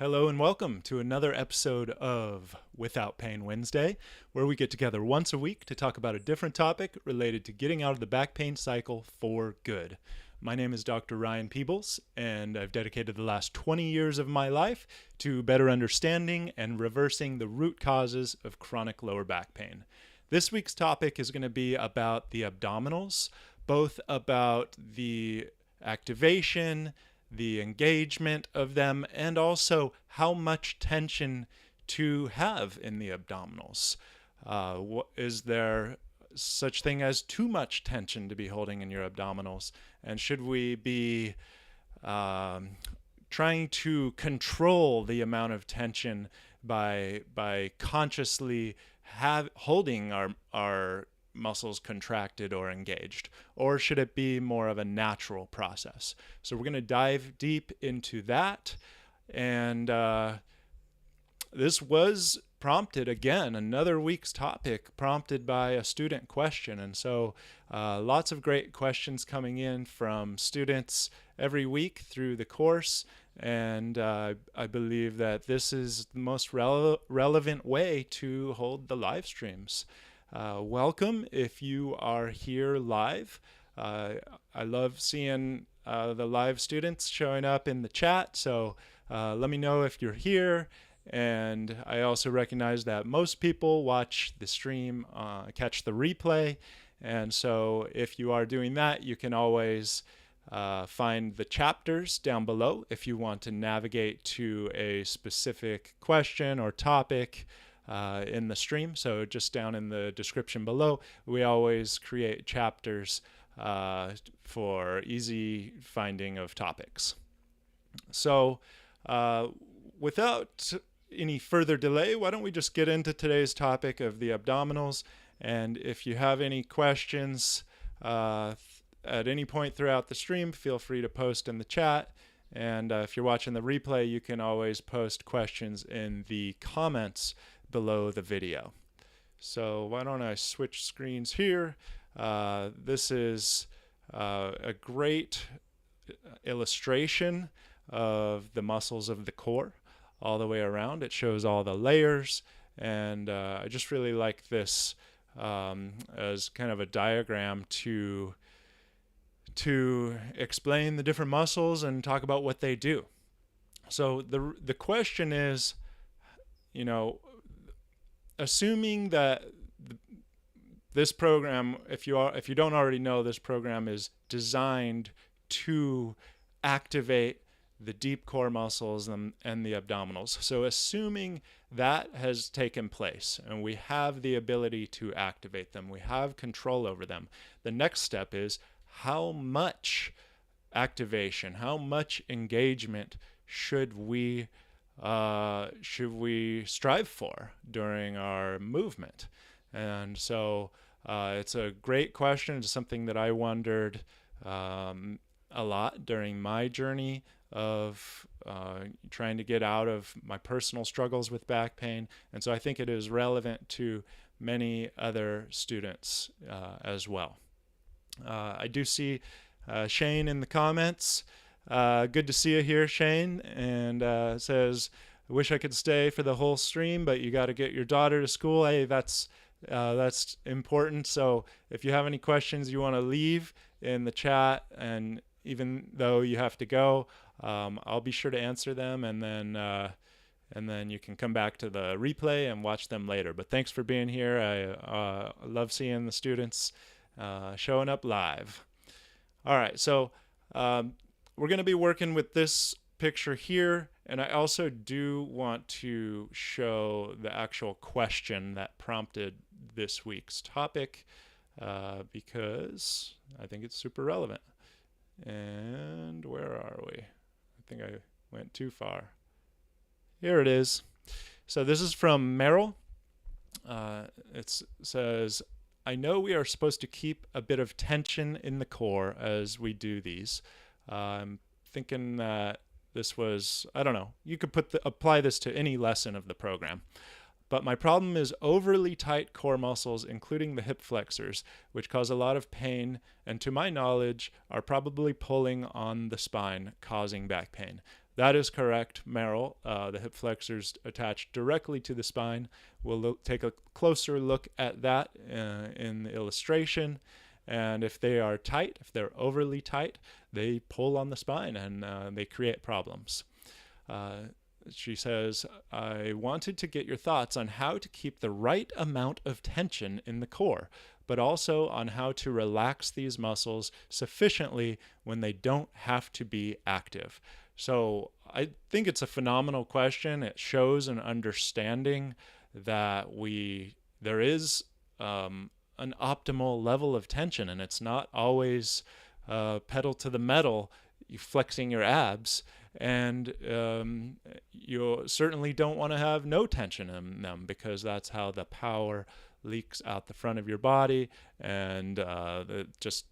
Hello and welcome to another episode of Without Pain Wednesday, where we get together once a week to talk about a different topic related to getting out of the back pain cycle for good. My name is Dr. Ryan Peebles, and I've dedicated the last 20 years of my life to better understanding and reversing the root causes of chronic lower back pain. This week's topic is going to be about the abdominals, both about the activation, the engagement of them, and also how much tension to have in the abdominals. Is there such thing as too much tension to be holding in your abdominals? And should we be trying to control the amount of tension by consciously holding our muscles contracted or engaged? Or should it be more of a natural process? So we're going to dive deep into that. And this was prompted, again, another week's topic prompted by a student question. And so lots of great questions coming in from students every week through the course. And I believe that this is the most relevant way to hold the live streams. Welcome if you are here live. I love seeing the live students showing up in the chat, so let me know if you're here. And I also recognize that most people watch the stream, catch the replay, and so if you are doing that, you can always find the chapters down below if you want to navigate to a specific question or topic in the stream. So just down in the description below, we always create chapters for easy finding of topics. So without any further delay, why don't we just get into today's topic of the abdominals? And if you have any questions at any point throughout the stream, feel free to post in the chat. And if you're watching the replay, you can always post questions in the comments below the video. So why don't I switch screens here? This is a great illustration of the muscles of the core all the way around. It shows all the layers, and I just really like this as kind of a diagram to explain the different muscles and talk about what they do. So the question is, assuming that this program, if you don't already know, this program is designed to activate the deep core muscles and the abdominals. So assuming that has taken place and we have the ability to activate them, we have control over them, the next step is how much activation, how much engagement should we strive for during our movement? And so it's a great question. It's something that I wondered a lot during my journey of trying to get out of my personal struggles with back pain. And so I think it is relevant to many other students as well. I do see Shane in the comments. Good to see you here, Shane. And says, I wish I could stay for the whole stream, but you got to get your daughter to school. Hey, that's important. So if you have any questions you want to leave in the chat, and even though you have to go, I'll be sure to answer them, and then you can come back to the replay and watch them later. But thanks for being here. I love seeing the students showing up live. All right, so we're going to be working with this picture here, and I also do want to show the actual question that prompted this week's topic because I think it's super relevant. And where are we? I think I went too far. Here it is. So this is from Merrill. It says, I know we are supposed to keep a bit of tension in the core as we do these. I'm thinking that this was, I don't know, you could apply this to any lesson of the program. But my problem is overly tight core muscles, including the hip flexors, which cause a lot of pain and, to my knowledge, are probably pulling on the spine, causing back pain. That is correct, Merrill. The hip flexors attach directly to the spine. We'll take a closer look at that in the illustration. And if they are tight, if they're overly tight, they pull on the spine and they create problems. She says, I wanted to get your thoughts on how to keep the right amount of tension in the core, but also on how to relax these muscles sufficiently when they don't have to be active. So I think it's a phenomenal question. It shows an understanding that there is an optimal level of tension, and it's not always pedal to the metal, you flexing your abs. And you certainly don't want to have no tension in them, because that's how the power leaks out the front of your body, and it just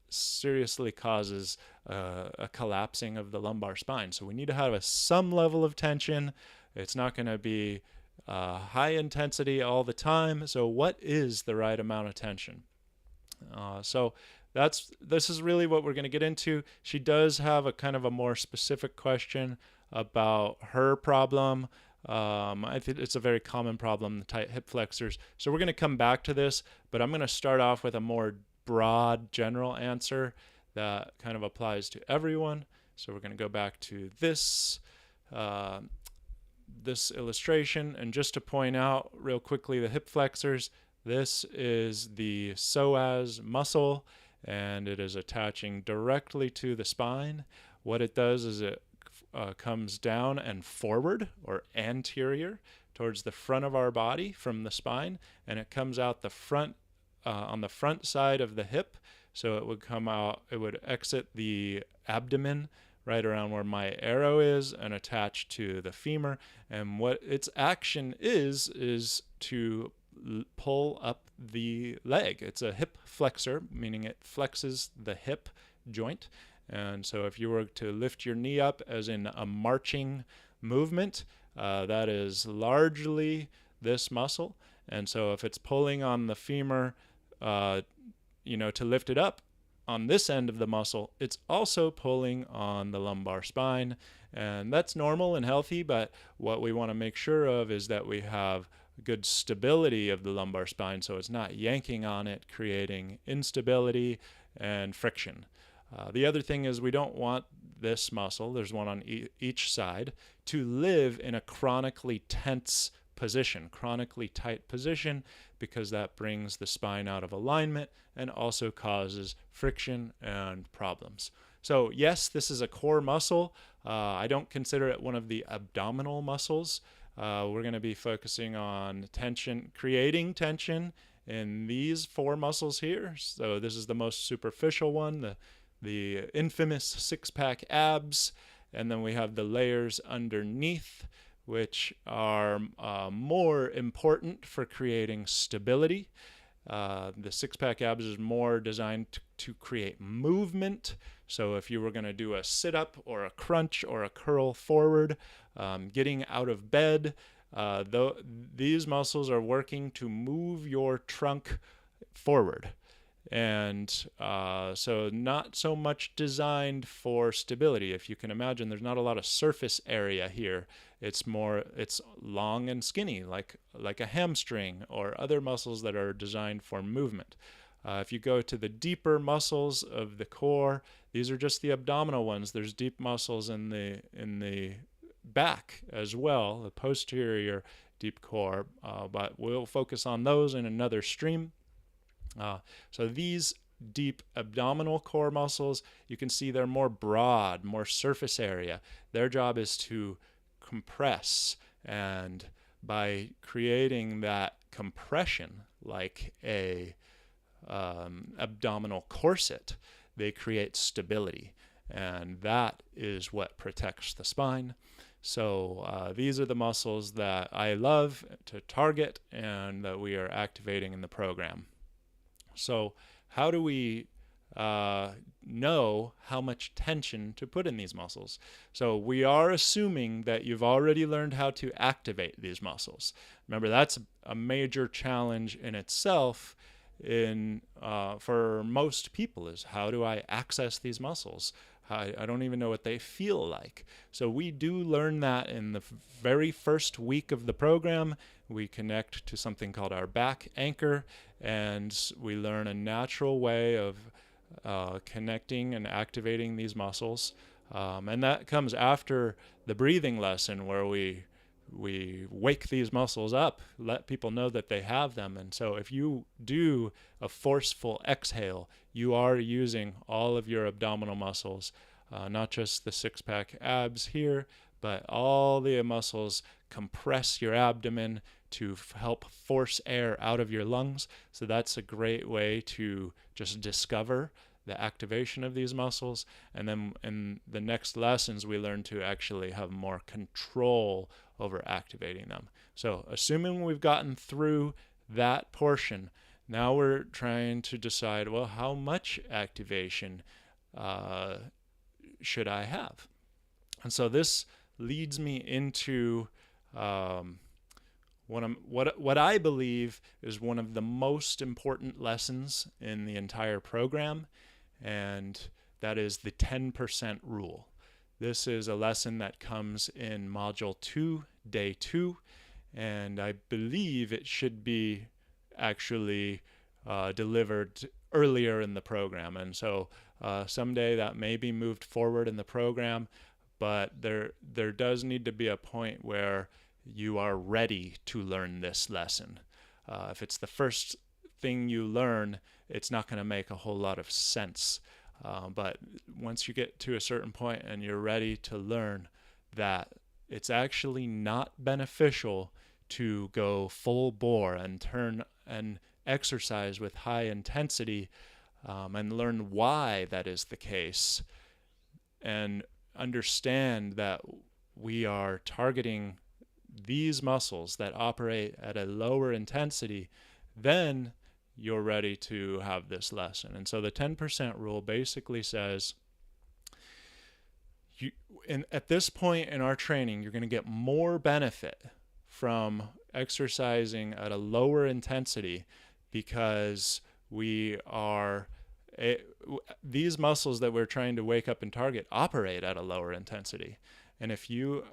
seriously causes a collapsing of the lumbar spine. So we need to have some level of tension. It's not going to be high intensity all the time. So what is the right amount of tension? So this is really what we're going to get into. She does have a kind of a more specific question about her problem. I think it's a very common problem, the tight hip flexors. So we're going to come back to this, but I'm going to start off with a more broad general answer that kind of applies to everyone. So we're going to go back to this illustration, and just to point out real quickly the hip flexors, this is the psoas muscle, and it is attaching directly to the spine. What it does is it comes down and forward, or anterior, towards the front of our body from the spine, and it comes out the front on the front side of the hip. So it would come out, it would exit the abdomen right around where my arrow is and attach to the femur. And what its action is to pull up the leg. It's a hip flexor, meaning it flexes the hip joint. And so if you were to lift your knee up as in a marching movement, that is largely this muscle. And so if it's pulling on the femur, to lift it up on this end of the muscle, it's also pulling on the lumbar spine. And that's normal and healthy, but what we want to make sure of is that we have good stability of the lumbar spine, so it's not yanking on it, creating instability and friction. The other thing is we don't want this muscle, there's one on each side, to live in a chronically tense position, chronically tight position, because that brings the spine out of alignment and also causes friction and problems. So yes, this is a core muscle. I don't consider it one of the abdominal muscles. We're going to be focusing on tension, creating tension in these four muscles here. So this is the most superficial one, the infamous six-pack abs, and then we have the layers underneath, which are more important for creating stability. The six-pack abs is more designed to create movement. So if you were going to do a sit-up or a crunch or a curl forward, getting out of bed, these muscles are working to move your trunk forward. And so not so much designed for stability. If you can imagine, there's not a lot of surface area here. It's long and skinny, like a hamstring or other muscles that are designed for movement. If you go to the deeper muscles of the core, these are just the abdominal ones. There's deep muscles in the back as well, the posterior deep core, but we'll focus on those in another stream. So these deep abdominal core muscles, you can see they're more broad, more surface area. Their job is to compress, and by creating that compression like a abdominal corset, they create stability, and that is what protects the spine. So these are the muscles that I love to target and that we are activating in the program. So how do we know how much tension to put in these muscles? So we are assuming that you've already learned how to activate these muscles. Remember, that's a major challenge in itself for most people, is how do I access these muscles? I don't even know what they feel like. So we do learn that in the very first week of the program. We connect to something called our back anchor, and we learn a natural way of connecting and activating these muscles. And that comes after the breathing lesson, where we wake these muscles up, let people know that they have them. And so if you do a forceful exhale, you are using all of your abdominal muscles, not just the six-pack abs here, but all the muscles compress your abdomen to help force air out of your lungs. So that's a great way to just discover the activation of these muscles. And then in the next lessons, we learn to actually have more control over activating them. So assuming we've gotten through that portion, now we're trying to decide, well, how much activation should I have? And so this leads me into what I believe is one of the most important lessons in the entire program, and that is the 10% rule. This is a lesson that comes in Module 2, Day 2, and I believe it should be actually delivered earlier in the program. And so someday that may be moved forward in the program, but there does need to be a point where you are ready to learn this lesson. If it's the first thing you learn, it's not going to make a whole lot of sense. But once you get to a certain point and you're ready to learn that it's actually not beneficial to go full bore and turn and exercise with high intensity, and learn why that is the case, and understand that we are targeting these muscles that operate at a lower intensity, then you're ready to have this lesson. And so the 10% rule basically says, at this point in our training, you're going to get more benefit from exercising at a lower intensity, because these muscles that we're trying to wake up and target operate at a lower intensity. And if you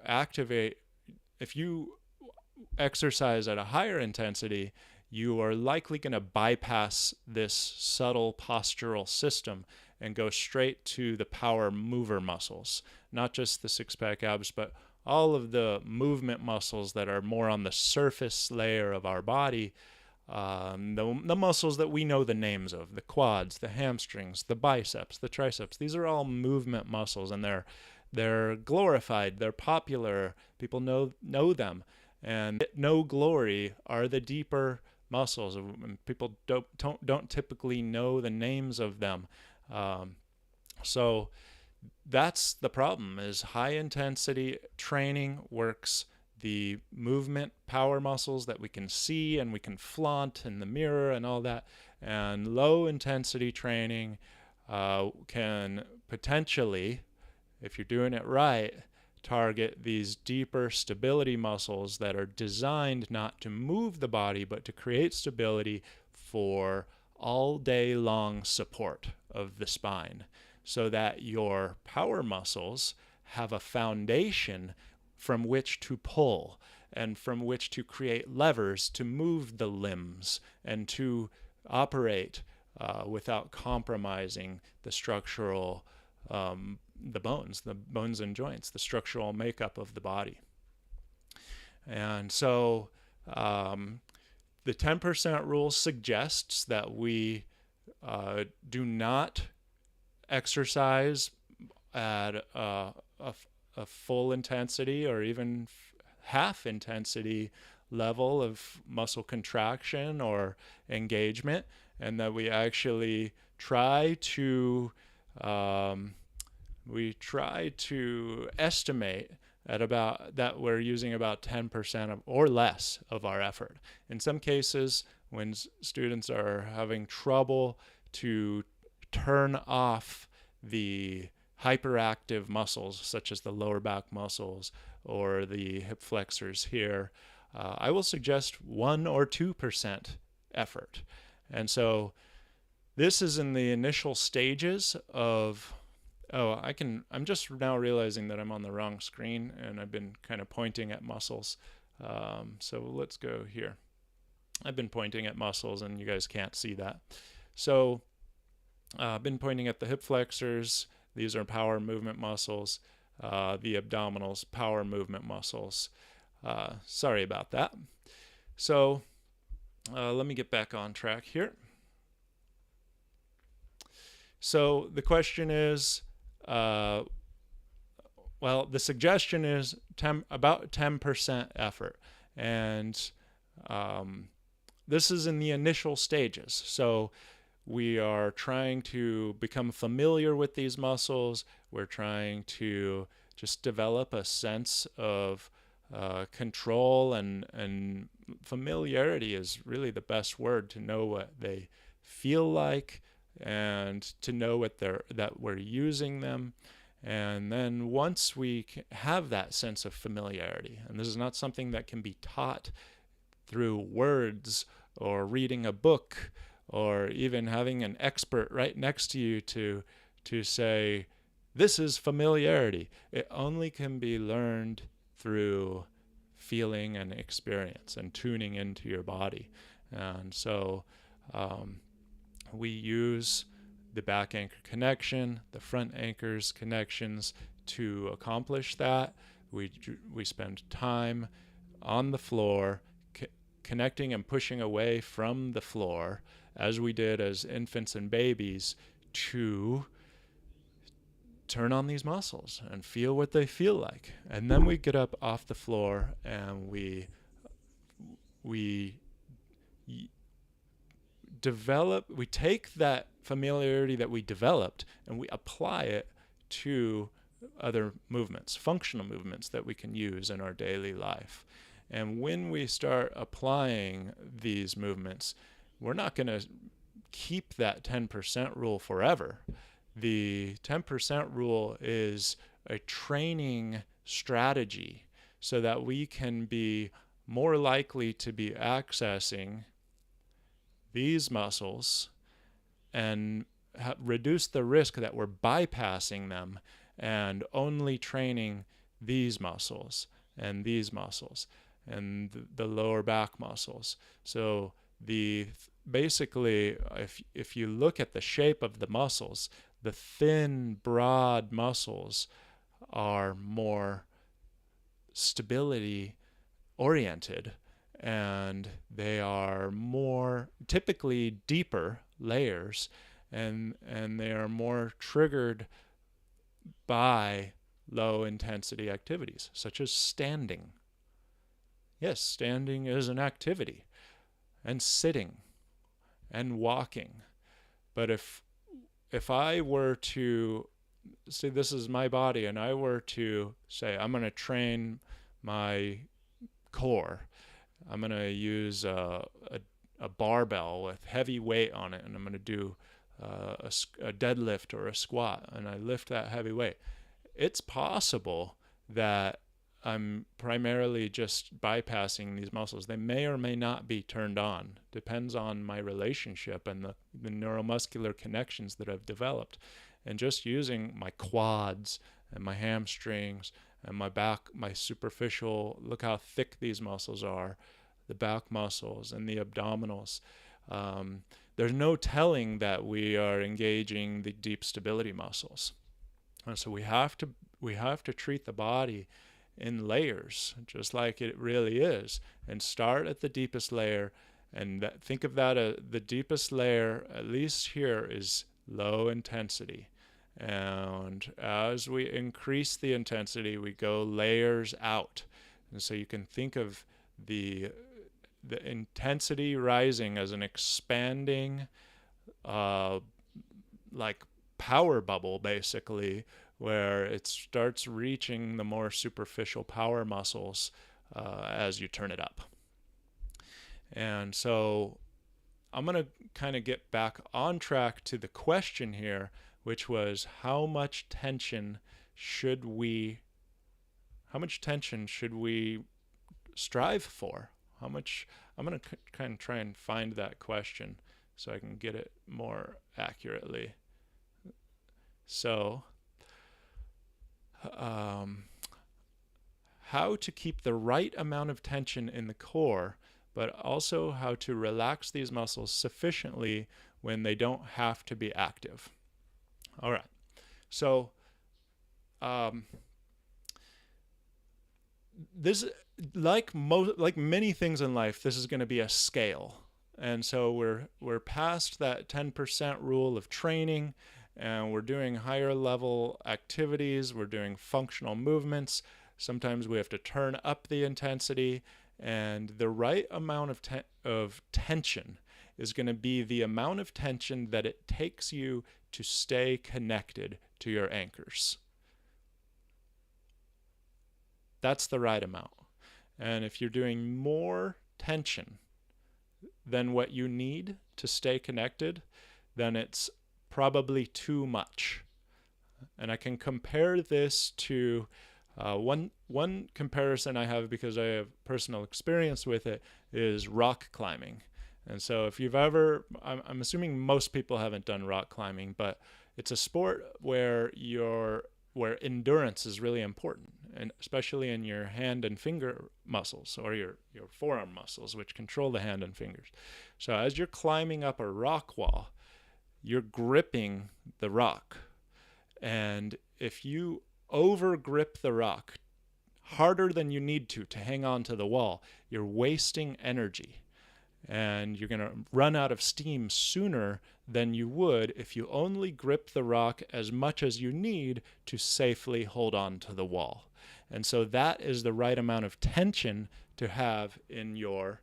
exercise at a higher intensity, you are likely going to bypass this subtle postural system and go straight to the power mover muscles, not just the six-pack abs, but all of the movement muscles that are more on the surface layer of our body, the muscles that we know the names of, the quads, the hamstrings, the biceps, the triceps. These are all movement muscles, and they're glorified, they're popular, people know them, and no glory are the deeper muscles. People don't typically know the names of them. So that's the problem, is high intensity training works the movement power muscles that we can see and we can flaunt in the mirror and all that, and low intensity training can potentially, if you're doing it right, target these deeper stability muscles that are designed not to move the body, but to create stability for all day long support of the spine, so that your power muscles have a foundation from which to pull and from which to create levers to move the limbs and to operate without compromising the structural the bones and joints, the structural makeup of the body. And so the 10% rule suggests that we do not exercise at a full intensity or even half intensity level of muscle contraction or engagement, and that we actually try to estimate at about that we're using about 10% or less of our effort. In some cases, when students are having trouble to turn off the hyperactive muscles, such as the lower back muscles or the hip flexors here, I will suggest 1 or 2% effort. And so this is in the initial stages of Oh, I'm just now realizing that I'm on the wrong screen and I've been kind of pointing at muscles. So let's go here. I've been pointing at muscles and you guys can't see that. So I've been pointing at the hip flexors. These are power movement muscles. The abdominals, power movement muscles. Sorry about that. So let me get back on track here. So the question is, well, the suggestion is about 10% effort. And this is in the initial stages. So we are trying to become familiar with these muscles. We're trying to just develop a sense of control, and familiarity is really the best word, to know what they feel like and to know that we're using them. And then once we have that sense of familiarity, and this is not something that can be taught through words or reading a book or even having an expert right next to you to say, this is familiarity. It only can be learned through feeling and experience and tuning into your body. And so we use the back anchor connection, the front anchors connections to accomplish that. We spend time on the floor connecting and pushing away from the floor, as we did as infants and babies, to turn on these muscles and feel what they feel like. And then we get up off the floor and we take that familiarity that we developed and we apply it to other movements, functional movements that we can use in our daily life. And when we start applying these movements, we're not going to keep that 10% rule forever. The 10% rule is a training strategy so that we can be more likely to be accessing these muscles and reduce the risk that we're bypassing them and only training these muscles and the lower back muscles. So basically, if you look at the shape of the muscles, the thin, broad muscles are more stability oriented, and they are more typically deeper layers, and they are more triggered by low intensity activities such as standing. Yes, standing is an activity, and sitting and walking. But if I were to say, this is my body, and I were to say, I'm going to train my core, I'm going to use a barbell with heavy weight on it, and I'm going to do a deadlift or a squat, and I lift that heavy weight. It's possible that I'm primarily just bypassing these muscles. They may or may not be turned on. Depends on my relationship and the neuromuscular connections that I've developed. And just using my quads and my hamstrings and my back, my superficial, look how thick these muscles are, the back muscles and the abdominals. There's no telling that we are engaging the deep stability muscles. And so we have to treat the body in layers, just like it really is, and start at the deepest layer. And think of that, the deepest layer, at least here, is low intensity. And as we increase the intensity, we go layers out. And so you can think of the intensity rising as an expanding, like power bubble, basically, where it starts reaching the more superficial power muscles as you turn it up. And so I'm going to kind of get back on track to the question here, which was how much tension should we strive for? I'm going to kind of try and find that question so I can get it more accurately. So um, how to keep the right amount of tension in the core, but also how to relax these muscles sufficiently when they don't have to be active. All right. So, um, this, like many things in life, this is going to be a scale, and so we're past that 10% rule of training, and we're doing higher level activities. We're doing functional movements. Sometimes we have to turn up the intensity, and the right amount of tension is going to be the amount of tension that it takes you to stay connected to your anchors. That's the right amount. And if you're doing more tension than what you need to stay connected, then it's probably too much. And I can compare this to one comparison I have, because I have personal experience with it, is rock climbing. And so if you've ever, I'm assuming most people haven't done rock climbing, but it's a sport where endurance is really important, and especially in your hand and finger muscles, or your forearm muscles, which control the hand and fingers. So as you're climbing up a rock wall, you're gripping the rock. And if you over grip the rock harder than you need to hang on to the wall, you're wasting energy. And you're going to run out of steam sooner than you would if you only grip the rock as much as you need to safely hold on to the wall. And so that is the right amount of tension to have in your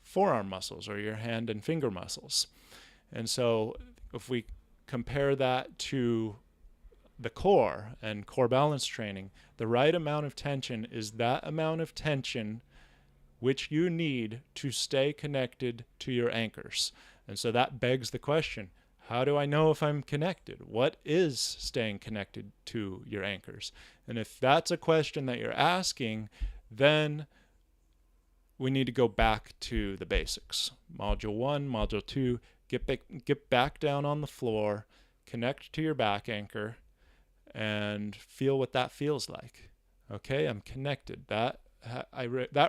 forearm muscles or your hand and finger muscles. And so if we compare that to the core and core balance training, the right amount of tension is that amount of tension which you need to stay connected to your anchors. And so that begs the question, how do I know if I'm connected? What is staying connected to your anchors? And if that's a question that you're asking, then we need to go back to the basics. Module 1, Module 2, get back down on the floor, connect to your back anchor, and feel what that feels like. Okay, I'm connected. That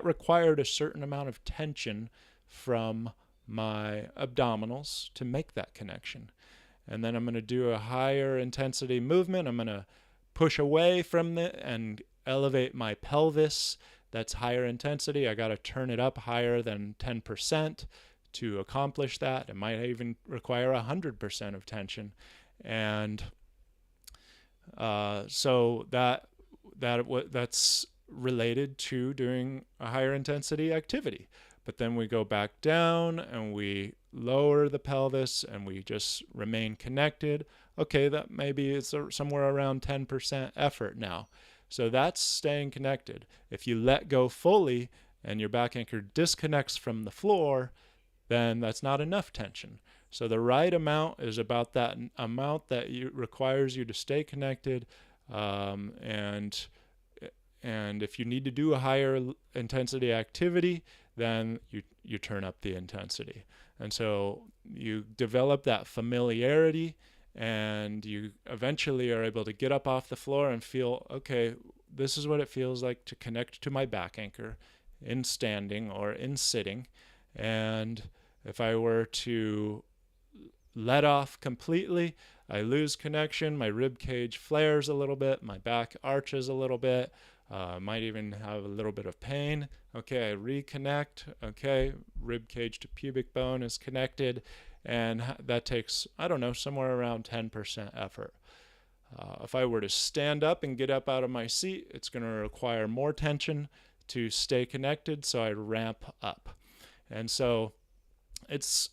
required a certain amount of tension from my abdominals to make that connection. And then I'm going to do a higher intensity movement. I'm going to push away from it and elevate my pelvis. That's higher intensity. I got to turn it up higher than 10% to accomplish that. It might even require 100% of tension. And so that's related to doing a higher intensity activity. But then we go back down and we lower the pelvis and we just remain connected. Okay, that maybe it's somewhere around 10% effort now. So that's staying connected. If you let go fully and your back anchor disconnects from the floor, then that's not enough tension. So the right amount is about that amount that requires you to stay connected, and if you need to do a higher intensity activity, then you turn up the intensity. And so you develop that familiarity, and you eventually are able to get up off the floor and feel, okay, this is what it feels like to connect to my back anchor in standing or in sitting. And if I were to let off completely, I lose connection, my rib cage flares a little bit, my back arches a little bit, might even have a little bit of pain. Okay, I reconnect. Okay, rib cage to pubic bone is connected, and that takes, I don't know, somewhere around 10% effort. If I were to stand up and get up out of my seat, it's going to require more tension to stay connected, so I ramp up. And so it's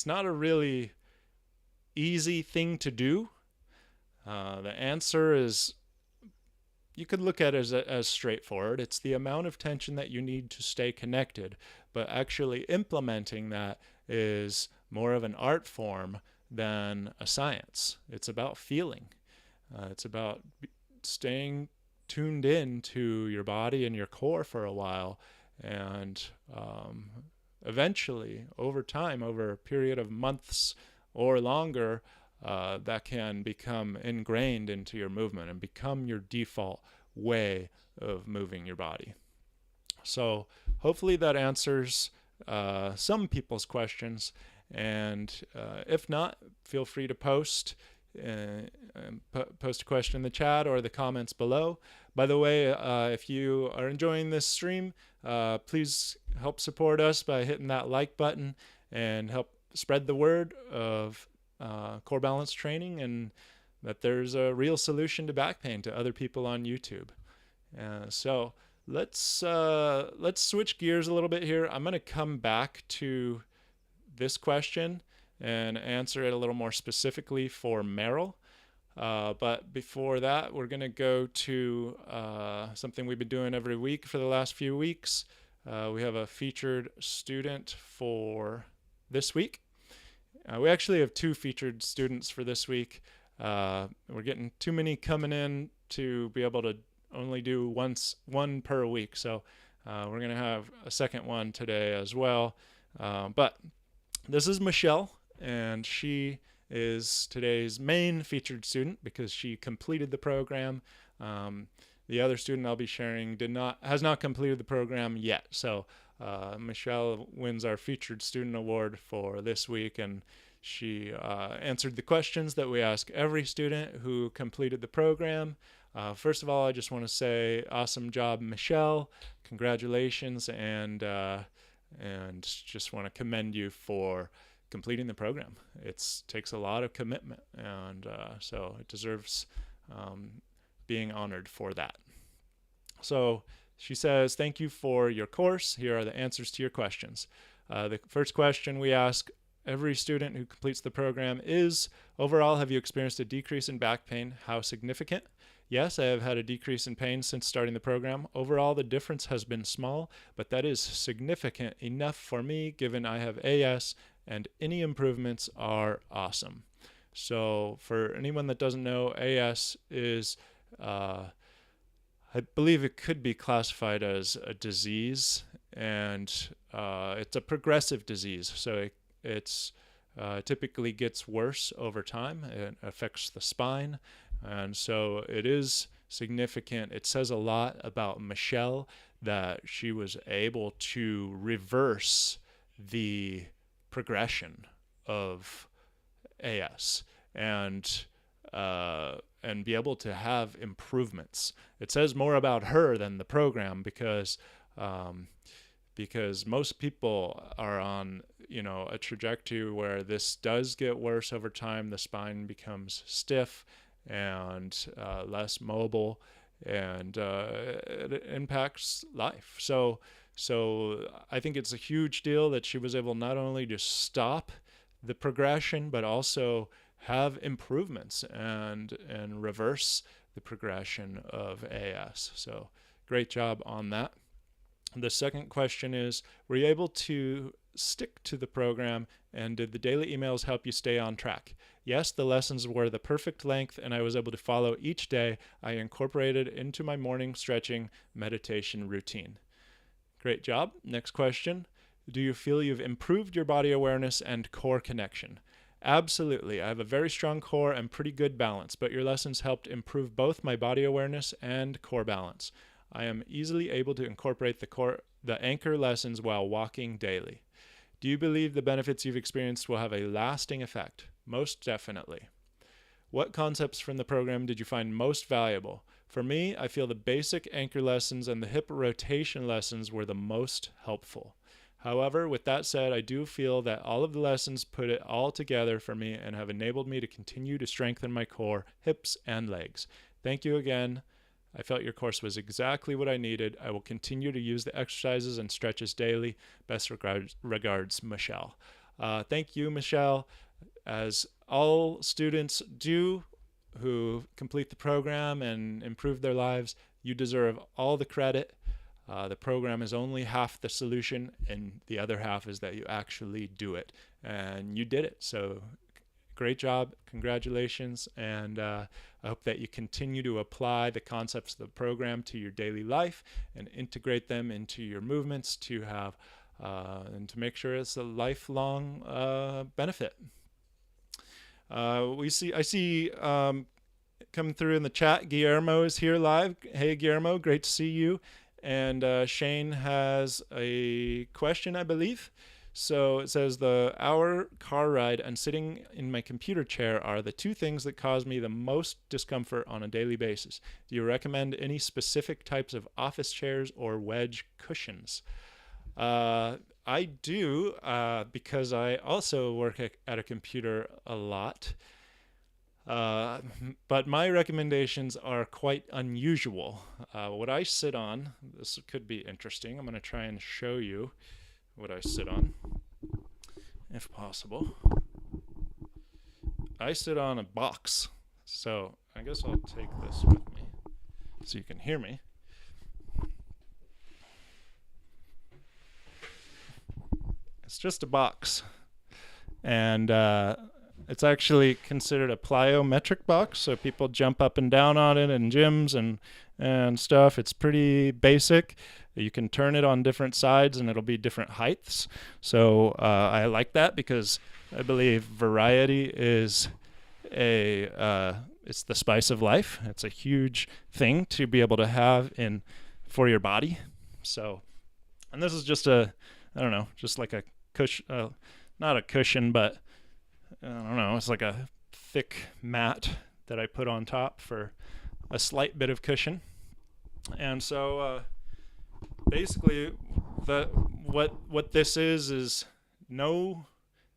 not a really easy thing to do. The answer is, you could look at it as straightforward. It's the amount of tension that you need to stay connected, but actually implementing that is more of an art form than a science. It's about feeling. It's about staying tuned in to your body and your core for a while, and eventually, over time, over a period of months or longer, that can become ingrained into your movement and become your default way of moving your body. So hopefully that answers some people's questions. And if not, feel free to post a question in the chat or the comments below. By the way, if you are enjoying this stream, please help support us by hitting that like button and help spread the word of core balance training and that there's a real solution to back pain to other people on YouTube. So let's switch gears a little bit here. I'm going to come back to this question and answer it a little more specifically for Merrill. But before that, we're going to go to something we've been doing every week for the last few weeks. We have a featured student for this week. We actually have 2 featured students for this week. We're getting too many coming in to be able to only do one per week. So we're going to have a second one today as well. But this is Michele, and she is today's main featured student because she completed the program. The other student I'll be sharing has not completed the program yet. So Michele wins our featured student award for this week, and she answered the questions that we ask every student who completed the program. First of all, I just want to say awesome job, Michele. Congratulations, and just want to commend you for completing the program. It takes a lot of commitment, and so it deserves being honored for that. So she says, thank you for your course. Here are the answers to your questions. The first question we ask every student who completes the program is, overall, have you experienced a decrease in back pain? How significant? Yes, I have had a decrease in pain since starting the program. Overall, the difference has been small, but that is significant enough for me given I have AS, and any improvements are awesome. So for anyone that doesn't know, AS is, I believe it could be classified as a disease, and it's a progressive disease. So it's typically gets worse over time. It affects the spine. And so it is significant. It says a lot about Michele that she was able to reverse the progression of AS and be able to have improvements. It says more about her than the program because most people are on a trajectory where this does get worse over time. The spine becomes stiff and less mobile, and it impacts life. So I think it's a huge deal that she was able not only to stop the progression, but also have improvements and reverse the progression of AS. So great job on that. The second question is, were you able to stick to the program, and did the daily emails help you stay on track? Yes, the lessons were the perfect length, and I was able to follow each day. I incorporated into my morning stretching meditation routine. Great job. Next question. Do you feel you've improved your body awareness and core connection? Absolutely. I have a very strong core and pretty good balance, but your lessons helped improve both my body awareness and core balance. I am easily able to incorporate the anchor lessons while walking daily. Do you believe the benefits you've experienced will have a lasting effect? Most definitely. What concepts from the program did you find most valuable? For me, I feel the basic anchor lessons and the hip rotation lessons were the most helpful. However, with that said, I do feel that all of the lessons put it all together for me and have enabled me to continue to strengthen my core, hips, and legs. Thank you again. I felt your course was exactly what I needed. I will continue to use the exercises and stretches daily. Best regards, Michele. Thank you, Michele. As all students do who complete the program and improve their lives, you deserve all the credit. The program is only half the solution, and the other half is that you actually do it. And you did it. So great job. Congratulations. And I hope that you continue to apply the concepts of the program to your daily life and integrate them into your movements to have and to make sure it's a lifelong benefit. I see coming through in the chat, Guillermo is here live. Hey, Guillermo, great to see you. And Shane has a question, I believe. So it says, the hour car ride and sitting in my computer chair are the two things that cause me the most discomfort on a daily basis. Do you recommend any specific types of office chairs or wedge cushions? I do, because I also work at a computer a lot. But my recommendations are quite unusual. What I sit on, this could be interesting. I'm going to try and show you what I sit on, if possible. I sit on a box, so I guess I'll take this with me so you can hear me. It's just a box, and it's actually considered a plyometric box, so people jump up and down on it in gyms and stuff. It's pretty basic. You can turn it on different sides and it'll be different heights. So I like that because I believe variety is it's the spice of life. It's a huge thing to be able to have for your body. So, and this is just just like a cushion, not a cushion, but I don't know, it's like a thick mat that I put on top for a slight bit of cushion. And so basically what this is no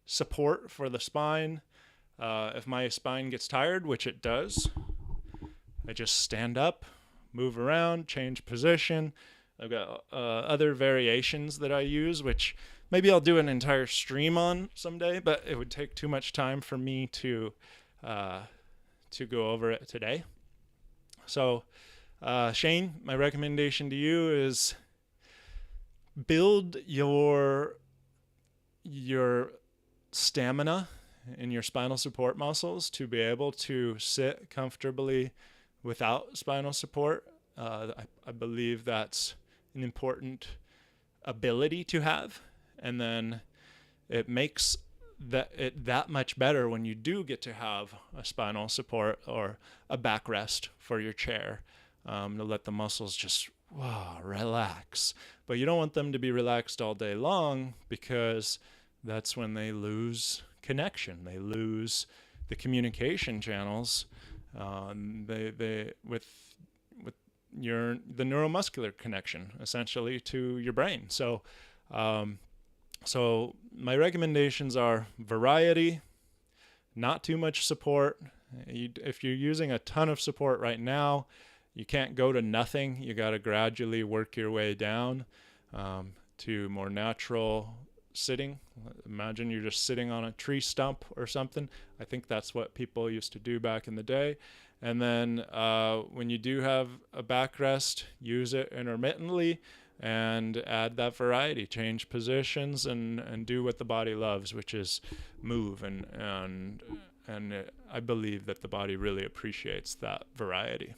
support for the spine. If my spine gets tired, which it does, I just stand up, move around, change position. I've got other variations that I use, which maybe I'll do an entire stream on someday, but it would take too much time for me to go over it today. So, Shane, my recommendation to you is build your stamina in your spinal support muscles to be able to sit comfortably without spinal support. I believe that's an important ability to have. And then it makes that much better when you do get to have a spinal support or a backrest for your chair, to let the muscles just relax. But you don't want them to be relaxed all day long, because that's when they lose connection. They lose the communication channels with the neuromuscular connection, essentially, to your brain. So my recommendations are variety, not too much support. If you're using a ton of support right now, you can't go to nothing. You got to gradually work your way down to more natural sitting. Imagine you're just sitting on a tree stump or something. I think that's what people used to do back in the day. And then when you do have a backrest, use it intermittently and add that variety. Change positions and do what the body loves, which is move. And I believe that the body really appreciates that variety.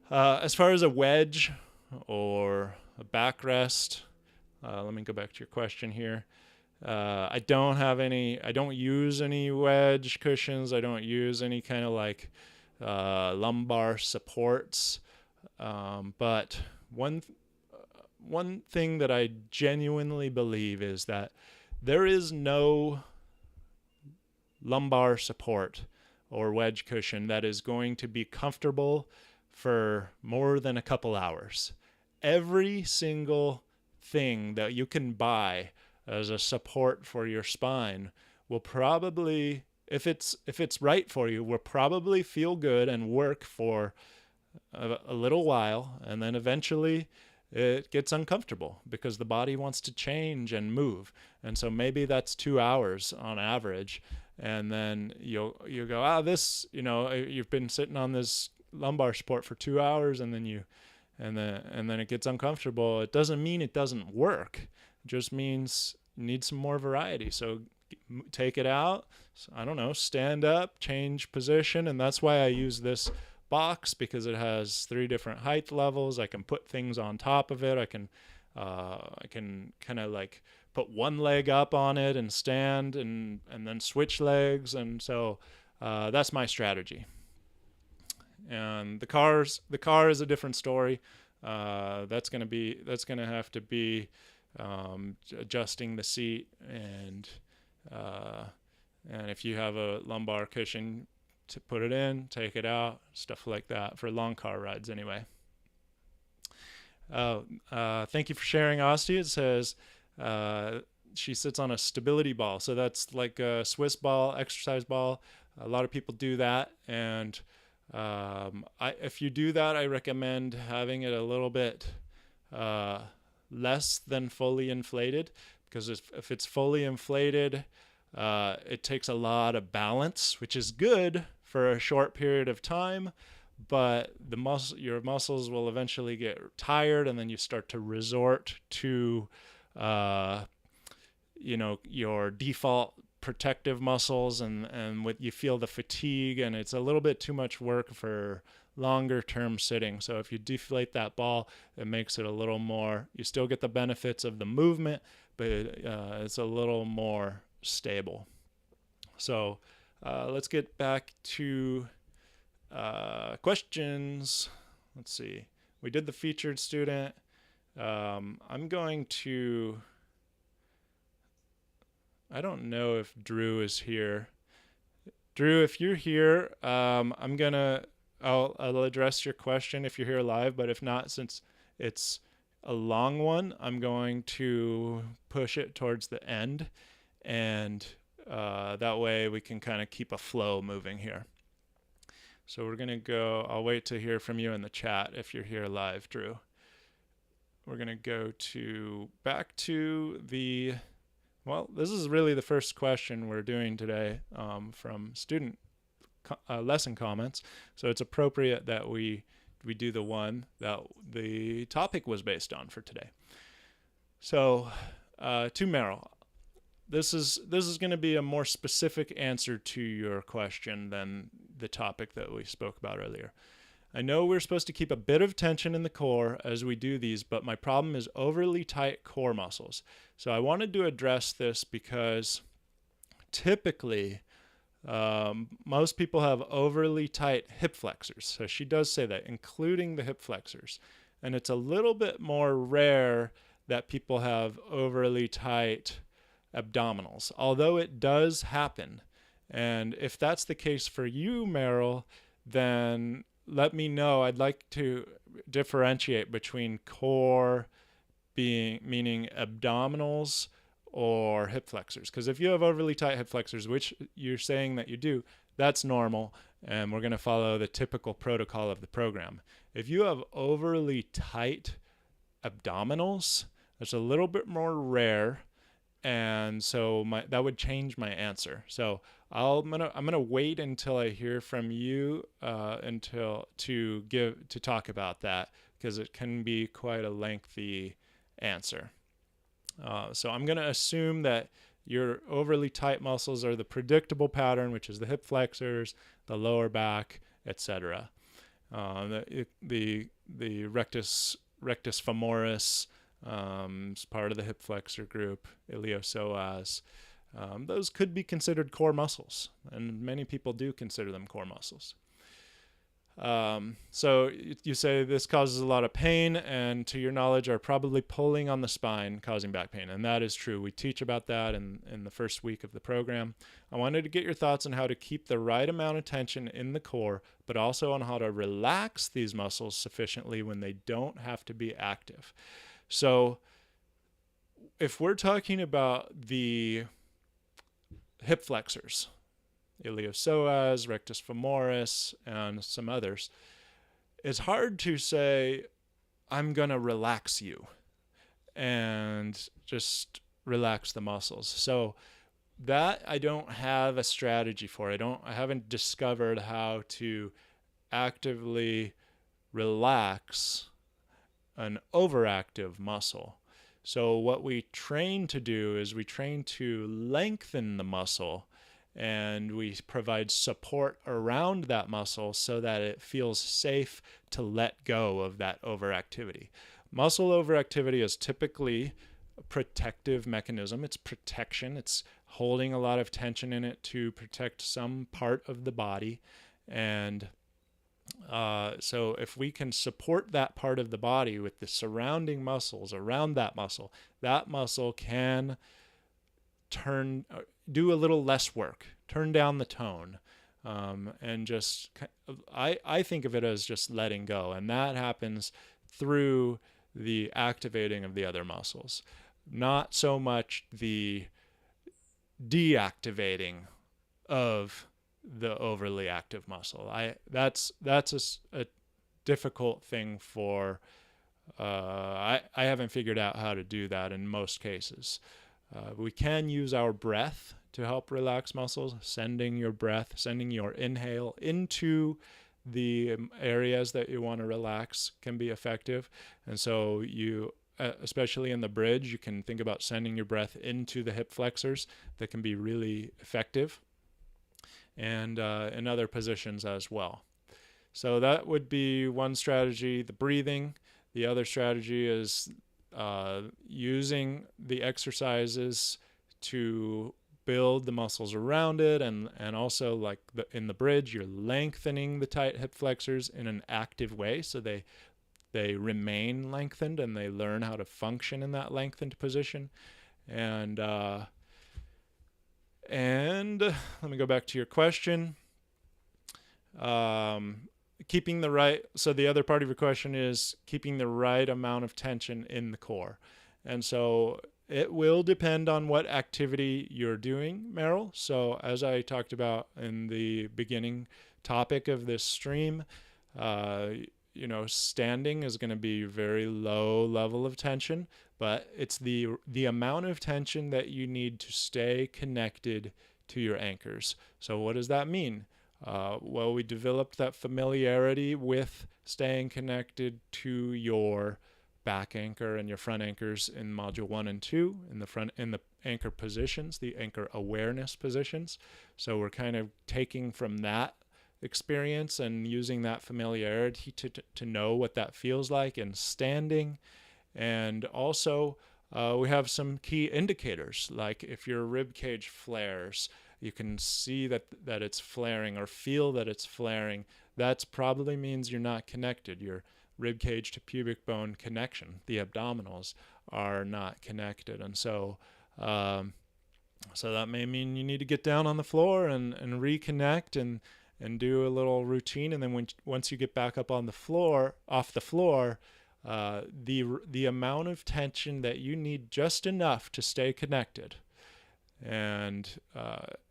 As far as a wedge or a backrest, let me go back to your question here. I don't use any wedge cushions. I don't use any kind of like lumbar supports. But one thing that I genuinely believe is that there is no lumbar support or wedge cushion that is going to be comfortable for more than a couple hours. Every single thing that you can buy as a support for your spine will probably, if it's right for you, will probably feel good and work for a little while, and then eventually it gets uncomfortable because the body wants to change and move. And so maybe that's 2 hours on average, and then you go, you've been sitting on this lumbar support for 2 hours, and then it gets uncomfortable. It doesn't mean it doesn't work. It just means you need some more variety. So take it out. I don't know, stand up, change position. And that's why I use this box, because it has 3 different height levels. I can put things on top of it. I can kind of like put one leg up on it and stand and then switch legs. And so that's my strategy. And the car is a different story. That's going to have to be adjusting the seat, and if you have a lumbar cushion, to put it in, take it out, stuff like that for long car rides anyway. Thank you for sharing, Asti. It says she sits on a stability ball. So that's like a Swiss ball, exercise ball. A lot of people do that. And if you do that, I recommend having it a little bit less than fully inflated, because if it's fully inflated, it takes a lot of balance, which is good for a short period of time, but your muscles will eventually get tired, and then you start to resort to your default protective muscles, and you feel the fatigue, and it's a little bit too much work for longer term sitting. So if you deflate that ball, it makes it a little more, you still get the benefits of the movement, but it's a little more stable. So let's get back to questions. Let's see. We did the featured student. I'm going to, I don't know if Drew is here. Drew, if you're here, I'll address your question if you're here live, but if not, since it's a long one, I'm going to push it towards the end, and that way we can kind of keep a flow moving here. So we're going to go, I'll wait to hear from you in the chat if you're here live, Drew. We're going to go back to this is really the first question we're doing today from student lesson comments. So it's appropriate that we do the one that the topic was based on for today. So to Meryl, this is going to be a more specific answer to your question than the topic that we spoke about earlier. I know we're supposed to keep a bit of tension in the core as we do these, but my problem is overly tight core muscles. So I wanted to address this because typically most people have overly tight hip flexors. So she does say that, including the hip flexors. And it's a little bit more rare that people have overly tight abdominals, although it does happen. And if that's the case for you, Meryl, then let me know. I'd like to differentiate between core meaning abdominals or hip flexors. Because if you have overly tight hip flexors, which you're saying that you do, that's normal, and we're going to follow the typical protocol of the program. If you have overly tight abdominals, that's a little bit more rare, and so that would change my answer. So I'm gonna wait until I hear from you to talk about that, because it can be quite a lengthy answer. So I'm gonna assume that your overly tight muscles are the predictable pattern, which is the hip flexors, the lower back, etc. The rectus femoris is part of the hip flexor group, iliopsoas. Those could be considered core muscles, and many people do consider them core muscles. So you say this causes a lot of pain, and to your knowledge are probably pulling on the spine, causing back pain. And that is true. We teach about that in the first week of the program. I wanted to get your thoughts on how to keep the right amount of tension in the core, but also on how to relax these muscles sufficiently when they don't have to be active. So if we're talking about the hip flexors, iliopsoas, rectus femoris, and some others, it's hard to say, I'm going to relax you and just relax the muscles. So that I don't have a strategy for. I haven't discovered how to actively relax an overactive muscle. So what we train to do is we train to lengthen the muscle, and we provide support around that muscle so that it feels safe to let go of that overactivity. Muscle overactivity is typically protective mechanism. It's protection. It's holding a lot of tension in it to protect some part of the body. And so if we can support that part of the body with the surrounding muscles around that muscle can do a little less work, turn down the tone, and just, I think of it as just letting go. And that happens through the activating of the other muscles, not so much the deactivating of the overly active muscle. That's a difficult thing for, I haven't figured out how to do that in most cases. We can use our breath to help relax muscles, sending your inhale into the areas that you want to relax can be effective. And so you, especially in the bridge, you can think about sending your breath into the hip flexors. That can be really effective, and in other positions as well. So that would be one strategy, the breathing. The other strategy is using the exercises to build the muscles around it, and also, like in the bridge, you're lengthening the tight hip flexors in an active way, so they remain lengthened and they learn how to function in that lengthened position. And let me go back to your question. Keeping the right, so the other part of your question is keeping the right amount of tension in the core. And so it will depend on what activity you're doing, Meryl. So as I talked about in the beginning topic of this stream, standing is going to be very low level of tension, but it's the amount of tension that you need to stay connected to your anchors. So what does that mean? Well, we developed that familiarity with staying connected to your back anchor and your front anchors in module 1 and 2, in the anchor positions, the anchor awareness positions. So we're kind of taking from that experience and using that familiarity to know what that feels like in standing. And also we have some key indicators, like if your rib cage flares, you can see that it's flaring or feel that it's flaring. That probably means you're not connected. Your rib cage to pubic bone connection, the abdominals, are not connected. And so that may mean you need to get down on the floor and reconnect and do a little routine. And then once you get back up on the floor, the amount of tension that you need, just enough to stay connected. And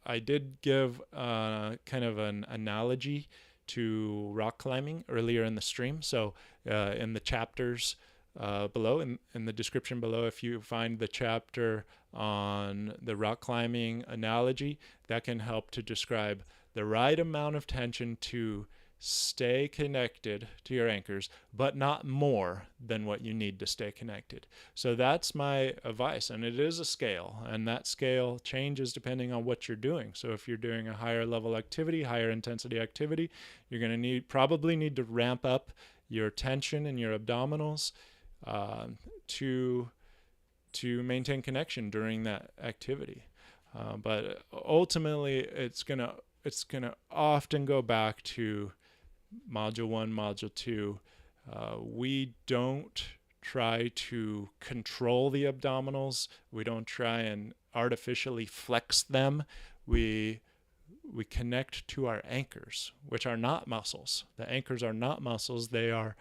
I did give kind of an analogy to rock climbing earlier in the stream. So in the chapters below, in the description below, if you find the chapter on the rock climbing analogy, that can help to describe the right amount of tension to stay connected to your anchors, but not more than what you need to stay connected. So that's my advice, and it is a scale, and that scale changes depending on what you're doing. So if you're doing a higher level activity, higher intensity activity, you're going to probably need to ramp up your tension in your abdominals to maintain connection during that activity. But ultimately, it's gonna often go back to Module 1, Module 2. We don't try to control the abdominals. We don't try and artificially flex them. We connect to our anchors, which are not muscles. The anchors are not muscles. They are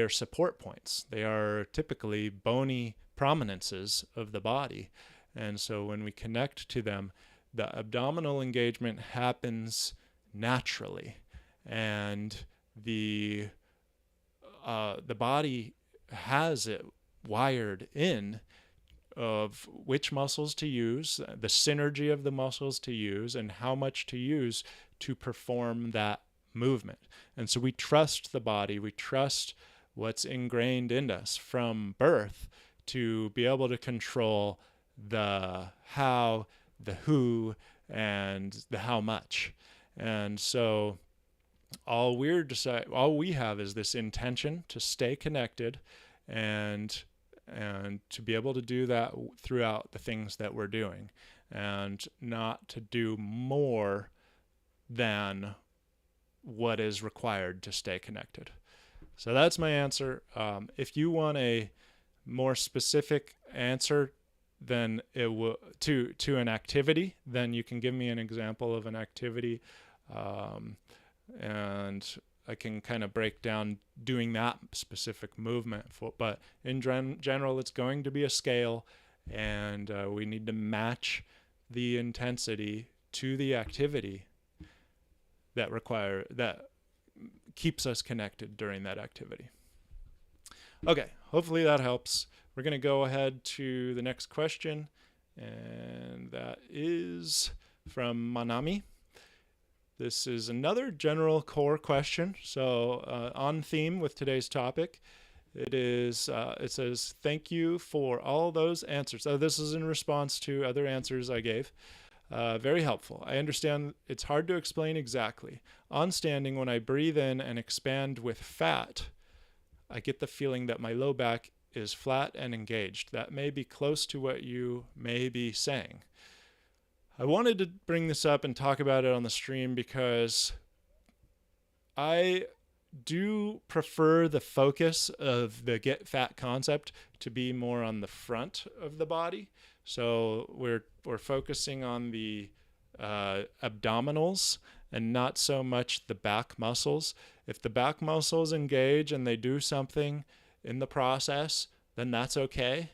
support points. They are typically bony prominences of the body. And so when we connect to them, the abdominal engagement happens naturally. And the body has it wired in of which muscles to use, the synergy of the muscles to use, and how much to use to perform that movement. And so we trust the body, we trust what's ingrained in us from birth to be able to control the how, the who, and the how much. And so all we have is this intention to stay connected, and and to be able to do that throughout the things that we're doing, and not to do more than what is required to stay connected. So that's my answer. If you want a more specific answer than it will to an activity, then you can give me an example of an activity, and I can kind of break down doing that specific movement. But in general, it's going to be a scale, and we need to match the intensity to the activity that keeps us connected during that activity. Okay, hopefully that helps. We're going to go ahead to the next question, and that is from Manami. This is another general core question, so on theme with today's topic. It says, thank you for all those answers. So this is in response to other answers I gave. Very helpful. I understand it's hard to explain exactly. On standing, when I breathe in and expand with fat, I get the feeling that my low back is flat and engaged. That may be close to what you may be saying. I wanted to bring this up and talk about it on the stream because I do prefer the focus of the get fat concept to be more on the front of the body. So we're focusing on the abdominals and not so much the back muscles. If the back muscles engage and they do something in the process, then that's okay.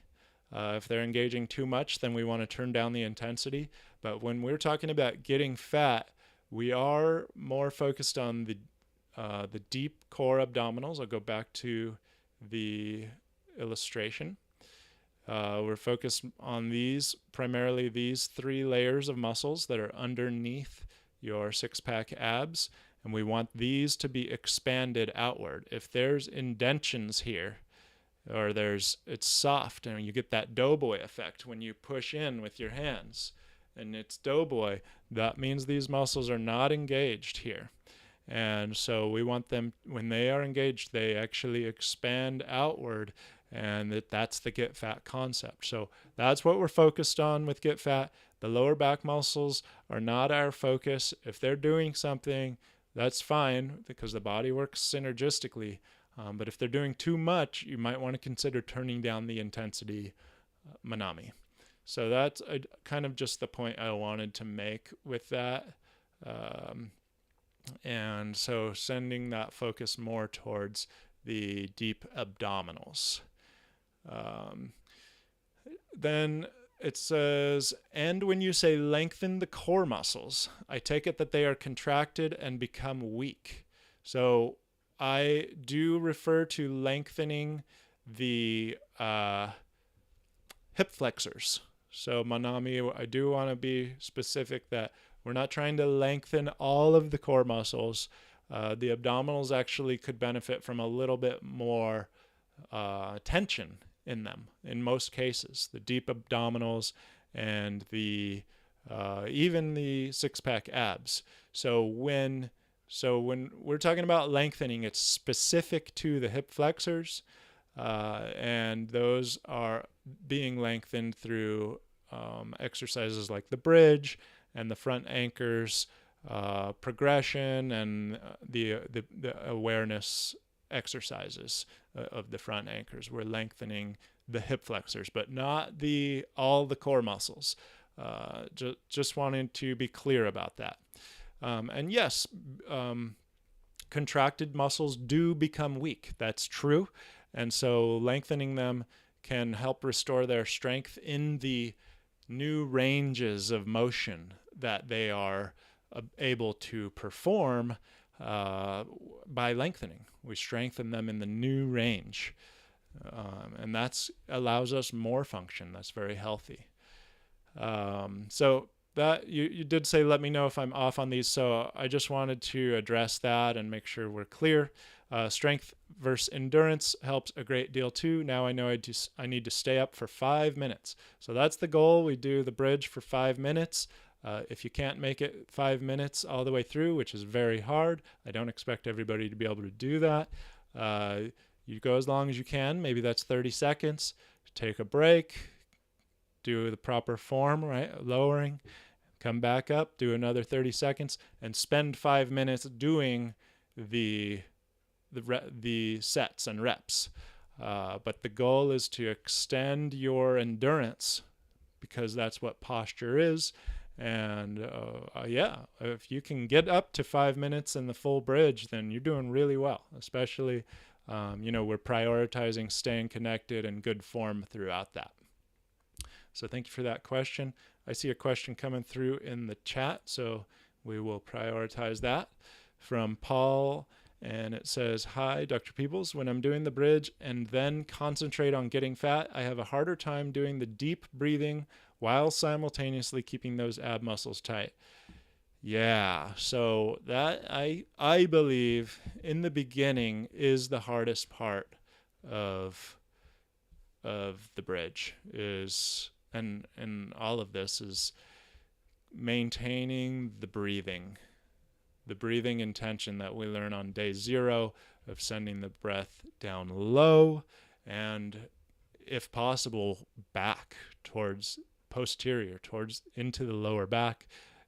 If they're engaging too much, then we want to turn down the intensity. But when we're talking about getting fat, we are more focused on the deep core abdominals. I'll go back to the illustration. We're focused on primarily these 3 layers of muscles that are underneath your six-pack abs, and we want these to be expanded outward. If there's indentions here, or it's soft, and you get that doughboy effect when you push in with your hands, and it's doughboy, that means these muscles are not engaged here. And so we want them, when they are engaged, they actually expand outward, and that's the get fat concept. So that's what we're focused on with get fat. The lower back muscles are not our focus. If they're doing something, that's fine because the body works synergistically. But if they're doing too much, you might want to consider turning down the intensity, Manami. So that's kind of just the point I wanted to make with that. And so sending that focus more towards the deep abdominals. Then it says, and when you say lengthen the core muscles, I take it that they are contracted and become weak. So I do refer to lengthening the hip flexors. So Manami, I do want to be specific that we're not trying to lengthen all of the core muscles. The abdominals actually could benefit from a little bit more tension in them in most cases. The deep abdominals and even the six-pack abs. So when we're talking about lengthening, it's specific to the hip flexors, and those are being lengthened through exercises like the bridge and the front anchors progression and the awareness exercises of the front anchors. We're lengthening the hip flexors, but not all the core muscles. Just wanted to be clear about that. And yes, contracted muscles do become weak. That's true. And so lengthening them can help restore their strength in the new ranges of motion that they are able to perform by lengthening. We strengthen them in the new range. And that allows us more function. That's very healthy. So that you did say, let me know if I'm off on these. So I just wanted to address that and make sure we're clear. Strength versus endurance helps a great deal too. Now I know I need to stay up for 5 minutes. So that's the goal. We do the bridge for 5 minutes. If you can't make it 5 minutes all the way through, which is very hard, I don't expect everybody to be able to do that. You go as long as you can. Maybe that's 30 seconds. take a break, do the proper form, right? Lowering, come back up, do another 30 seconds, and spend 5 minutes doing the sets and reps. But the goal is to extend your endurance, because that's what posture is. And if you can get up to 5 minutes in the full bridge, then you're doing really well. Especially, we're prioritizing staying connected and good form throughout that. So thank you for that question. I see a question coming through in the chat, so we will prioritize that. From Paul, and it says, "Hi, Dr. Peebles. When I'm doing the bridge and then concentrate on getting fat, I have a harder time doing the deep breathing while simultaneously keeping those ab muscles tight." Yeah, so that I believe in the beginning is the hardest part of the bridge, is and all of this is maintaining the breathing intention that we learn on day 0 of sending the breath down low and, if possible, back towards posterior, towards into the lower back,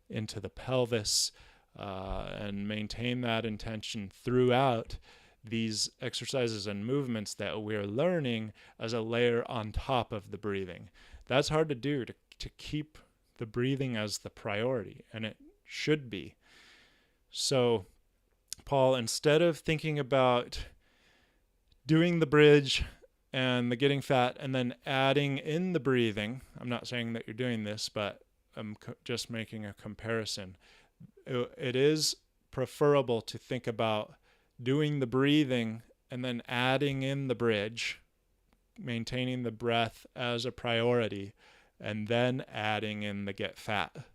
into the pelvis, and maintain that intention throughout these exercises and movements that we're learning as a layer on top of the breathing. That's hard to do, to keep the breathing as the priority, and it should be. So, Paul, instead of thinking about doing the bridge and the getting fat and then adding in the breathing, I'm not saying that you're doing this, but I'm just making a comparison. It is preferable to think about doing the breathing and then adding in the bridge, maintaining the breath as a priority, and then adding in the get fat,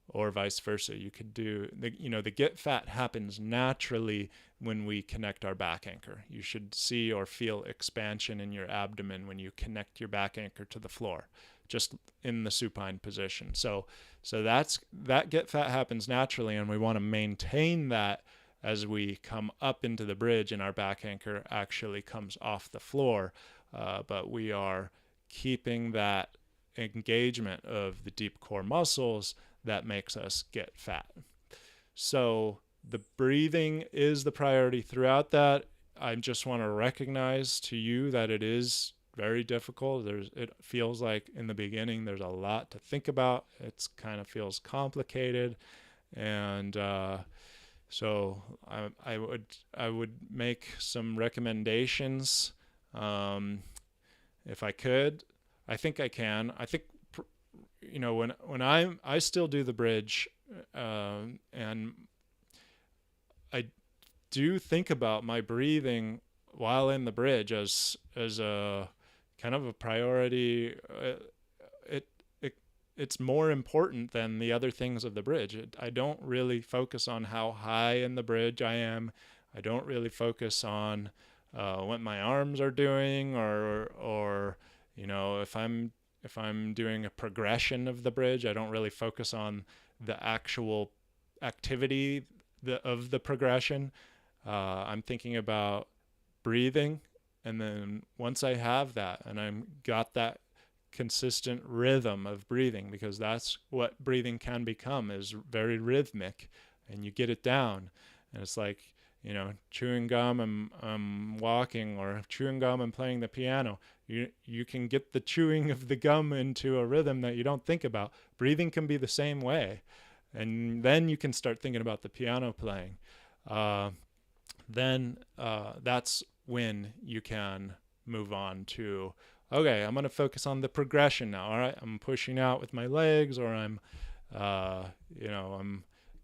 or vice versa. You could do the get fat happens naturally when we connect our back anchor. You should see or feel expansion in your abdomen when you connect your back anchor to the floor, just in the supine position. So that get fat happens naturally, and we want to maintain that as we come up into the bridge and our back anchor actually comes off the floor. But we are keeping that engagement of the deep core muscles that makes us get fat. So the breathing is the priority throughout that. I just want to recognize to you that it is very difficult. It feels like in the beginning there's a lot to think about. It kind of feels complicated, and so I would make some recommendations if I could. I think I can. I think when I still do the bridge, and I do think about my breathing while in the bridge as a kind of a priority. It's more important than the other things of the bridge. I don't really focus on how high in the bridge I am. I don't really focus on what my arms are doing, or if I'm doing a progression of the bridge, I don't really focus on the actual activity of the progression. I'm thinking about breathing, and then once I have that and I'm got that consistent rhythm of breathing, because that's what breathing can become, is very rhythmic, and you get it down, and it's like chewing gum and walking, or chewing gum and playing the piano. You can get the chewing of the gum into a rhythm that you don't think about. Breathing can be the same way, and then you can start thinking about the piano playing. Then that's when you can move on to, okay, I'm going to focus on the progression now. All right, I'm pushing out with my legs, or I'm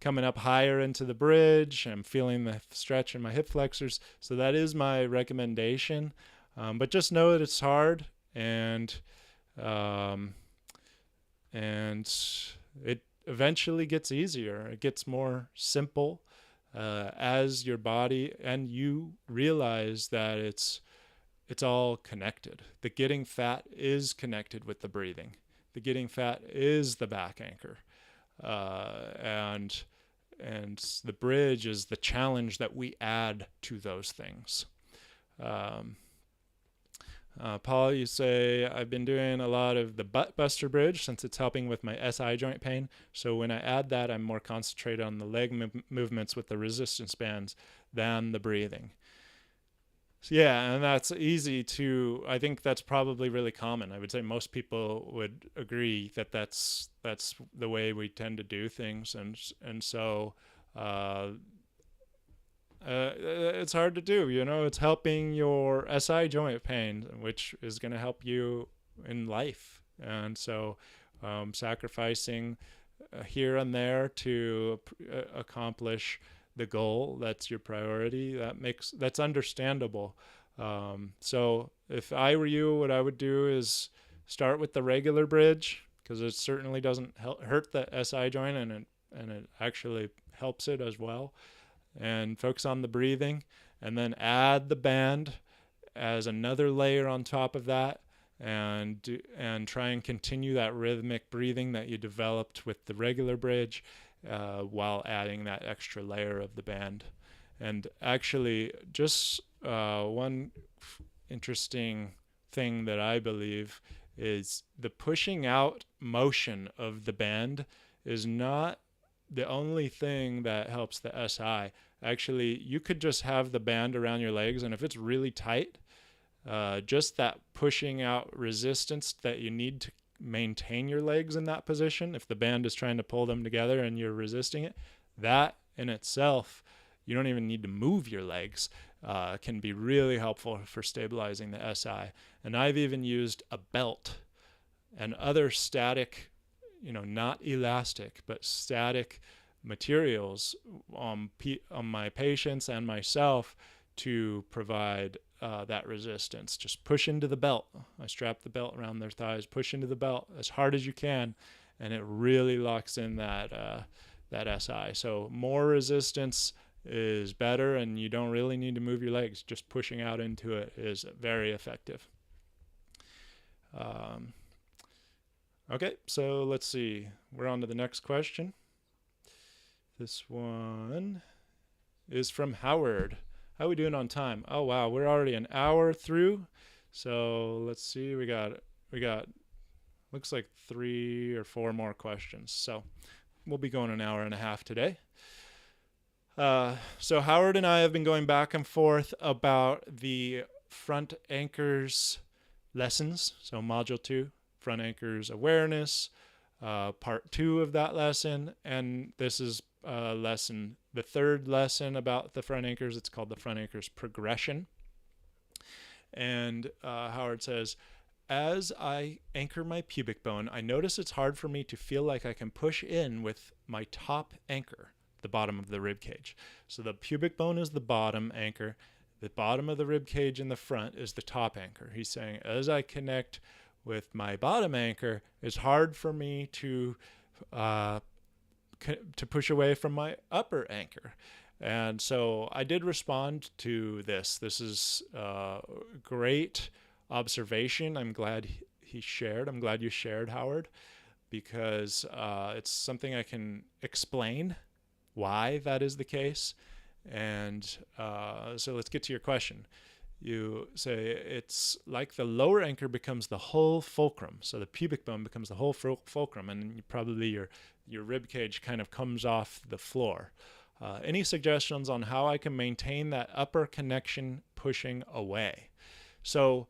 coming up higher into the bridge. I'm feeling the stretch in my hip flexors. So that is my recommendation. But just know that it's hard, and it eventually gets easier. It gets more simple as your body and you realize that it's all connected. The getting fat is connected with the breathing. The getting fat is the back anchor. And the bridge is the challenge that we add to those things. Paul, you say, I've been doing a lot of the butt buster bridge since it's helping with my SI joint pain. So when I add that, I'm more concentrated on the leg movements with the resistance bands than the breathing. So yeah, and that's easy to, I think that's probably really common. I would say most people would agree that that's the way we tend to do things. And so uh, it's hard to do. It's helping your SI joint pain, which is going to help you in life. And so sacrificing here and there to accomplish the goal, that's your priority, that's understandable. So if I were you, what I would do is start with the regular bridge, because it certainly doesn't hurt the SI joint, and it actually helps it as well, and focus on the breathing, and then add the band as another layer on top of that, and try and continue that rhythmic breathing that you developed with the regular bridge, while adding that extra layer of the band. And actually, just one interesting thing that I believe is the pushing out motion of the band is not the only thing that helps the SI. Actually, you could just have the band around your legs, and if it's really tight, just that pushing out resistance that you need to maintain your legs in that position, if the band is trying to pull them together and you're resisting it, that in itself, you don't even need to move your legs, can be really helpful for stabilizing the SI. And I've even used a belt and other static, not elastic, but static materials on my patients and myself to provide that resistance. Just push into the belt. I strap the belt around their thighs, push into the belt as hard as you can, and it really locks in that SI. So more resistance is better, and you don't really need to move your legs. Just pushing out into it is very effective. Okay, so let's see. We're on to the next question. This one is from Howard. How are we doing on time? Oh wow, we're already an hour through. So let's see. We got looks like 3 or 4 more questions. So we'll be going an hour and a half today. So Howard and I have been going back and forth about the front anchors lessons. So module 2, front anchors awareness, part 2 of that lesson, and this is the third lesson about the front anchors. It's called the front anchors progression. And Howard says, as I anchor my pubic bone, I notice it's hard for me to feel like I can push in with my top anchor, the bottom of the rib cage. So the pubic bone is the bottom anchor. The bottom of the rib cage in the front is the top anchor. He's saying, as I connect with my bottom anchor, it's hard for me to push away from my upper anchor. And so I did respond to this. This is a great observation. I'm glad he shared. I'm glad you shared, Howard, because it's something I can explain why that is the case. And so let's get to your question. You say it's like the lower anchor becomes the whole fulcrum. So the pubic bone becomes the whole fulcrum, and probably your rib cage kind of comes off the floor. Any suggestions on how I can maintain that upper connection pushing away? So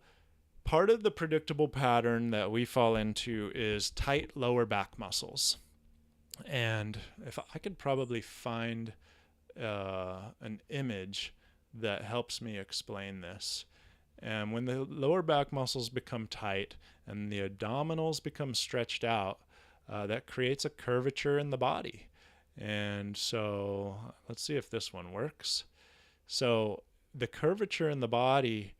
part of the predictable pattern that we fall into is tight lower back muscles. And if I could probably find an image that helps me explain this. And when the lower back muscles become tight and the abdominals become stretched out, that creates a curvature in the body. And so let's see if this one works. So the curvature in the body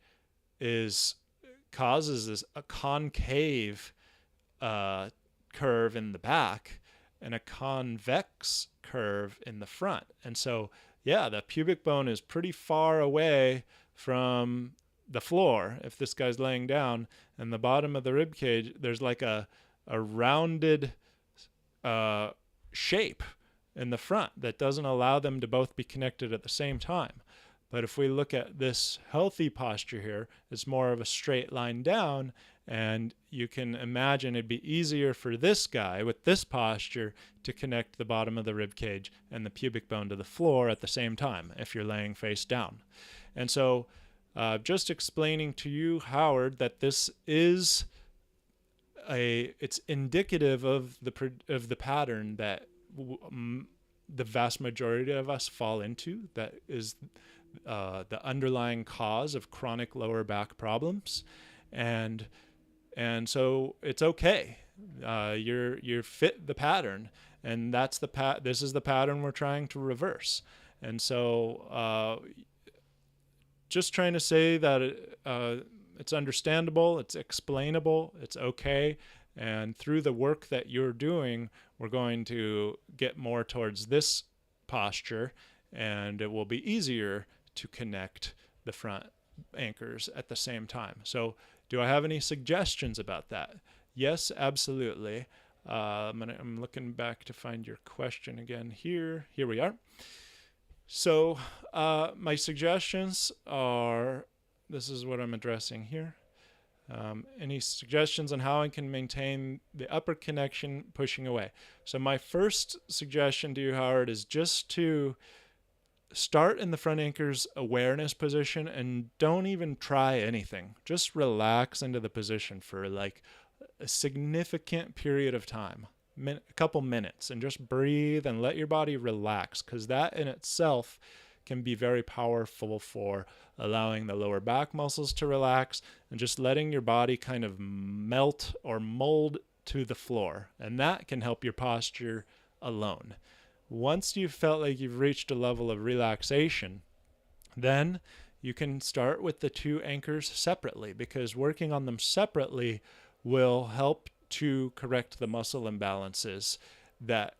causes a concave curve in the back and a convex curve in the front. And so, yeah, the pubic bone is pretty far away from the floor if this guy's laying down, and the bottom of the rib cage, there's like a rounded shape in the front that doesn't allow them to both be connected at the same time. But if we look at this healthy posture here, it's more of a straight line down. And you can imagine it'd be easier for this guy with this posture to connect the bottom of the rib cage and the pubic bone to the floor at the same time if you're laying face down. And so just explaining to you, Howard, that this is it's indicative of the pattern that the vast majority of us fall into. That is the underlying cause of chronic lower back problems, and so it's okay. You're fit the pattern, and that's this is the pattern we're trying to reverse. And so just trying to say that it's understandable, it's explainable, it's okay. And through the work that you're doing, we're going to get more towards this posture, and it will be easier to connect the front anchors at the same time. So do I have any suggestions about that? Yes, absolutely. I'm looking back to find your question again here. Here we are. So my suggestions are, this is what I'm addressing here. Any suggestions on how I can maintain the upper connection pushing away? So my first suggestion to you, Howard, is just to start in the front anchor's awareness position and don't even try anything. Just relax into the position for like a significant period of time, a couple minutes, and just breathe and let your body relax, because that in itself can be very powerful for allowing the lower back muscles to relax and just letting your body kind of melt or mold to the floor. And that can help your posture alone. Once you've felt like you've reached a level of relaxation, then you can start with the two anchors separately, because working on them separately will help to correct the muscle imbalances that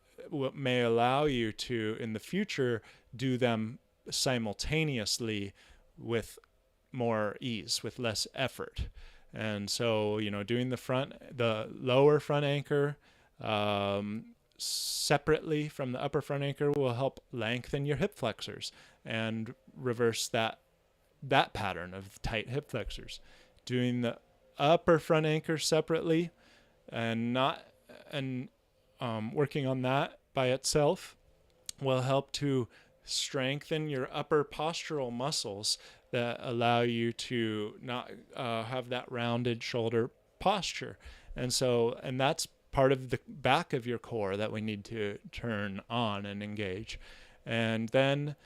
may allow you to, in the future, do them simultaneously with more ease, with less effort. And so, doing the lower front anchor separately from the upper front anchor will help lengthen your hip flexors and reverse that pattern of tight hip flexors. Doing the upper front anchor separately and working on that by itself will help to strengthen your upper postural muscles that allow you to not have that rounded shoulder posture. And that's part of the back of your core that we need to turn on and engage. And then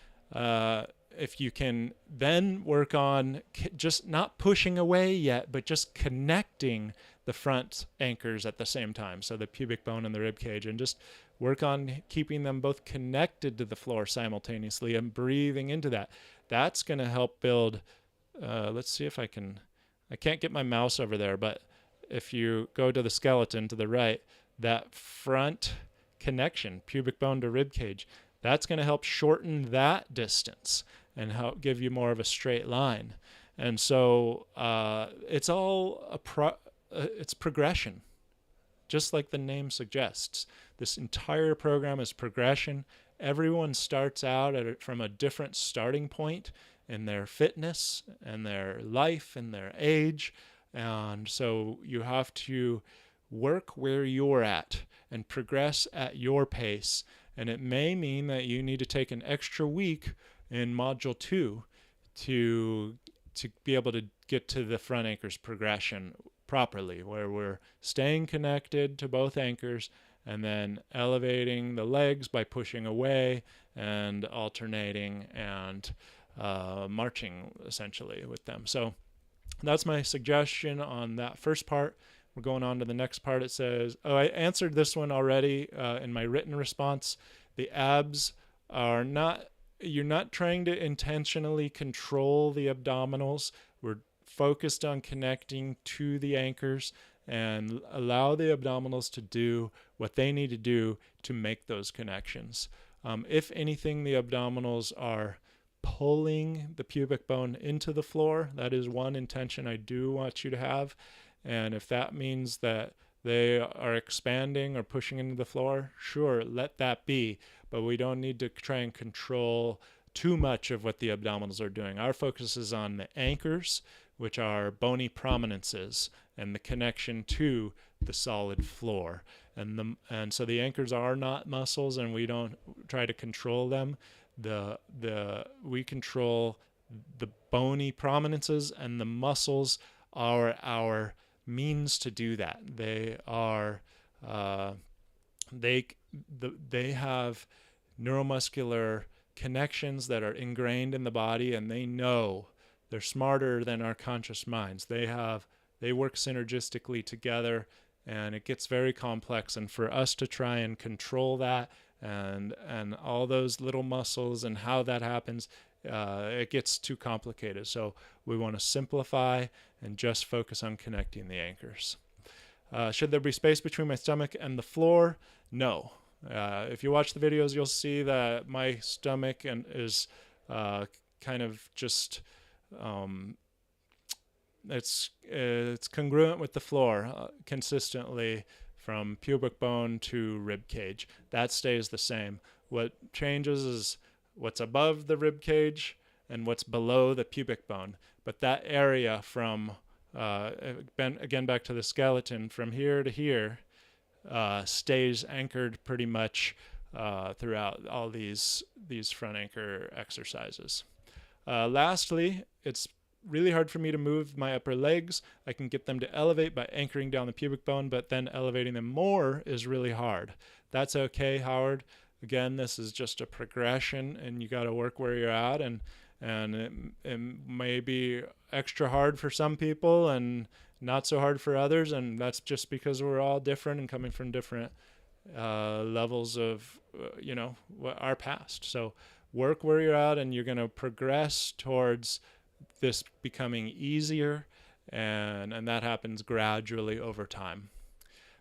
if you can then work on just not pushing away yet, but just connecting the front anchors at the same time, so the pubic bone and the rib cage, and just work on keeping them both connected to the floor simultaneously and breathing into that. That's going to help build, let's see if I can't get my mouse over there, but if you go to the skeleton to the right, that front connection, pubic bone to rib cage, that's going to help shorten that distance and help give you more of a straight line. And so it's all it's progression, just like the name suggests. This entire program is progression. Everyone starts out from a different starting point in their fitness and their life and their age. And so you have to work where you're at and progress at your pace. And it may mean that you need to take an extra week in Module 2 to be able to get to the front anchors progression properly, where we're staying connected to both anchors and then elevating the legs by pushing away and alternating and marching essentially with them. So that's my suggestion on that first part. We're going on to the next part. It says, I answered this one already in my written response. The abs are not, you're not trying to intentionally control the abdominals. We're focused on connecting to the anchors and allow the abdominals to do what they need to do to make those connections. If anything, the abdominals are pulling the pubic bone into the floor. That is one intention I do want you to have. And if that means that they are expanding or pushing into the floor, sure, let that be. But we don't need to try and control too much of what the abdominals are doing. Our focus is on the anchors, which are bony prominences, and the connection to the solid floor. And so the anchors are not muscles, and we don't try to control them. We control the bony prominences, and the muscles are our means to do that. They are they have neuromuscular connections that are ingrained in the body, and they're smarter than our conscious minds. They work synergistically together, and it gets very complex. And for us to try and control that and all those little muscles and how that happens, it gets too complicated. So we want to simplify and just focus on connecting the anchors. Should there be space between my stomach and the floor? No. If you watch the videos, you'll see that my stomach is kind of just it's congruent with the floor consistently from pubic bone to rib cage. That stays the same. What changes is what's above the rib cage and what's below the pubic bone. But that area from again back to the skeleton, from here to here, stays anchored pretty much throughout all these front anchor exercises. Lastly, it's really hard for me to move my upper legs. I can get them to elevate by anchoring down the pubic bone, but then elevating them more is really hard. That's okay, Howard. Again, this is just a progression, and you got to work where you're at, and it may be extra hard for some people and not so hard for others, and that's just because we're all different and coming from different levels of our past. So work where you're at, and you're going to progress towards this becoming easier, and that happens gradually over time.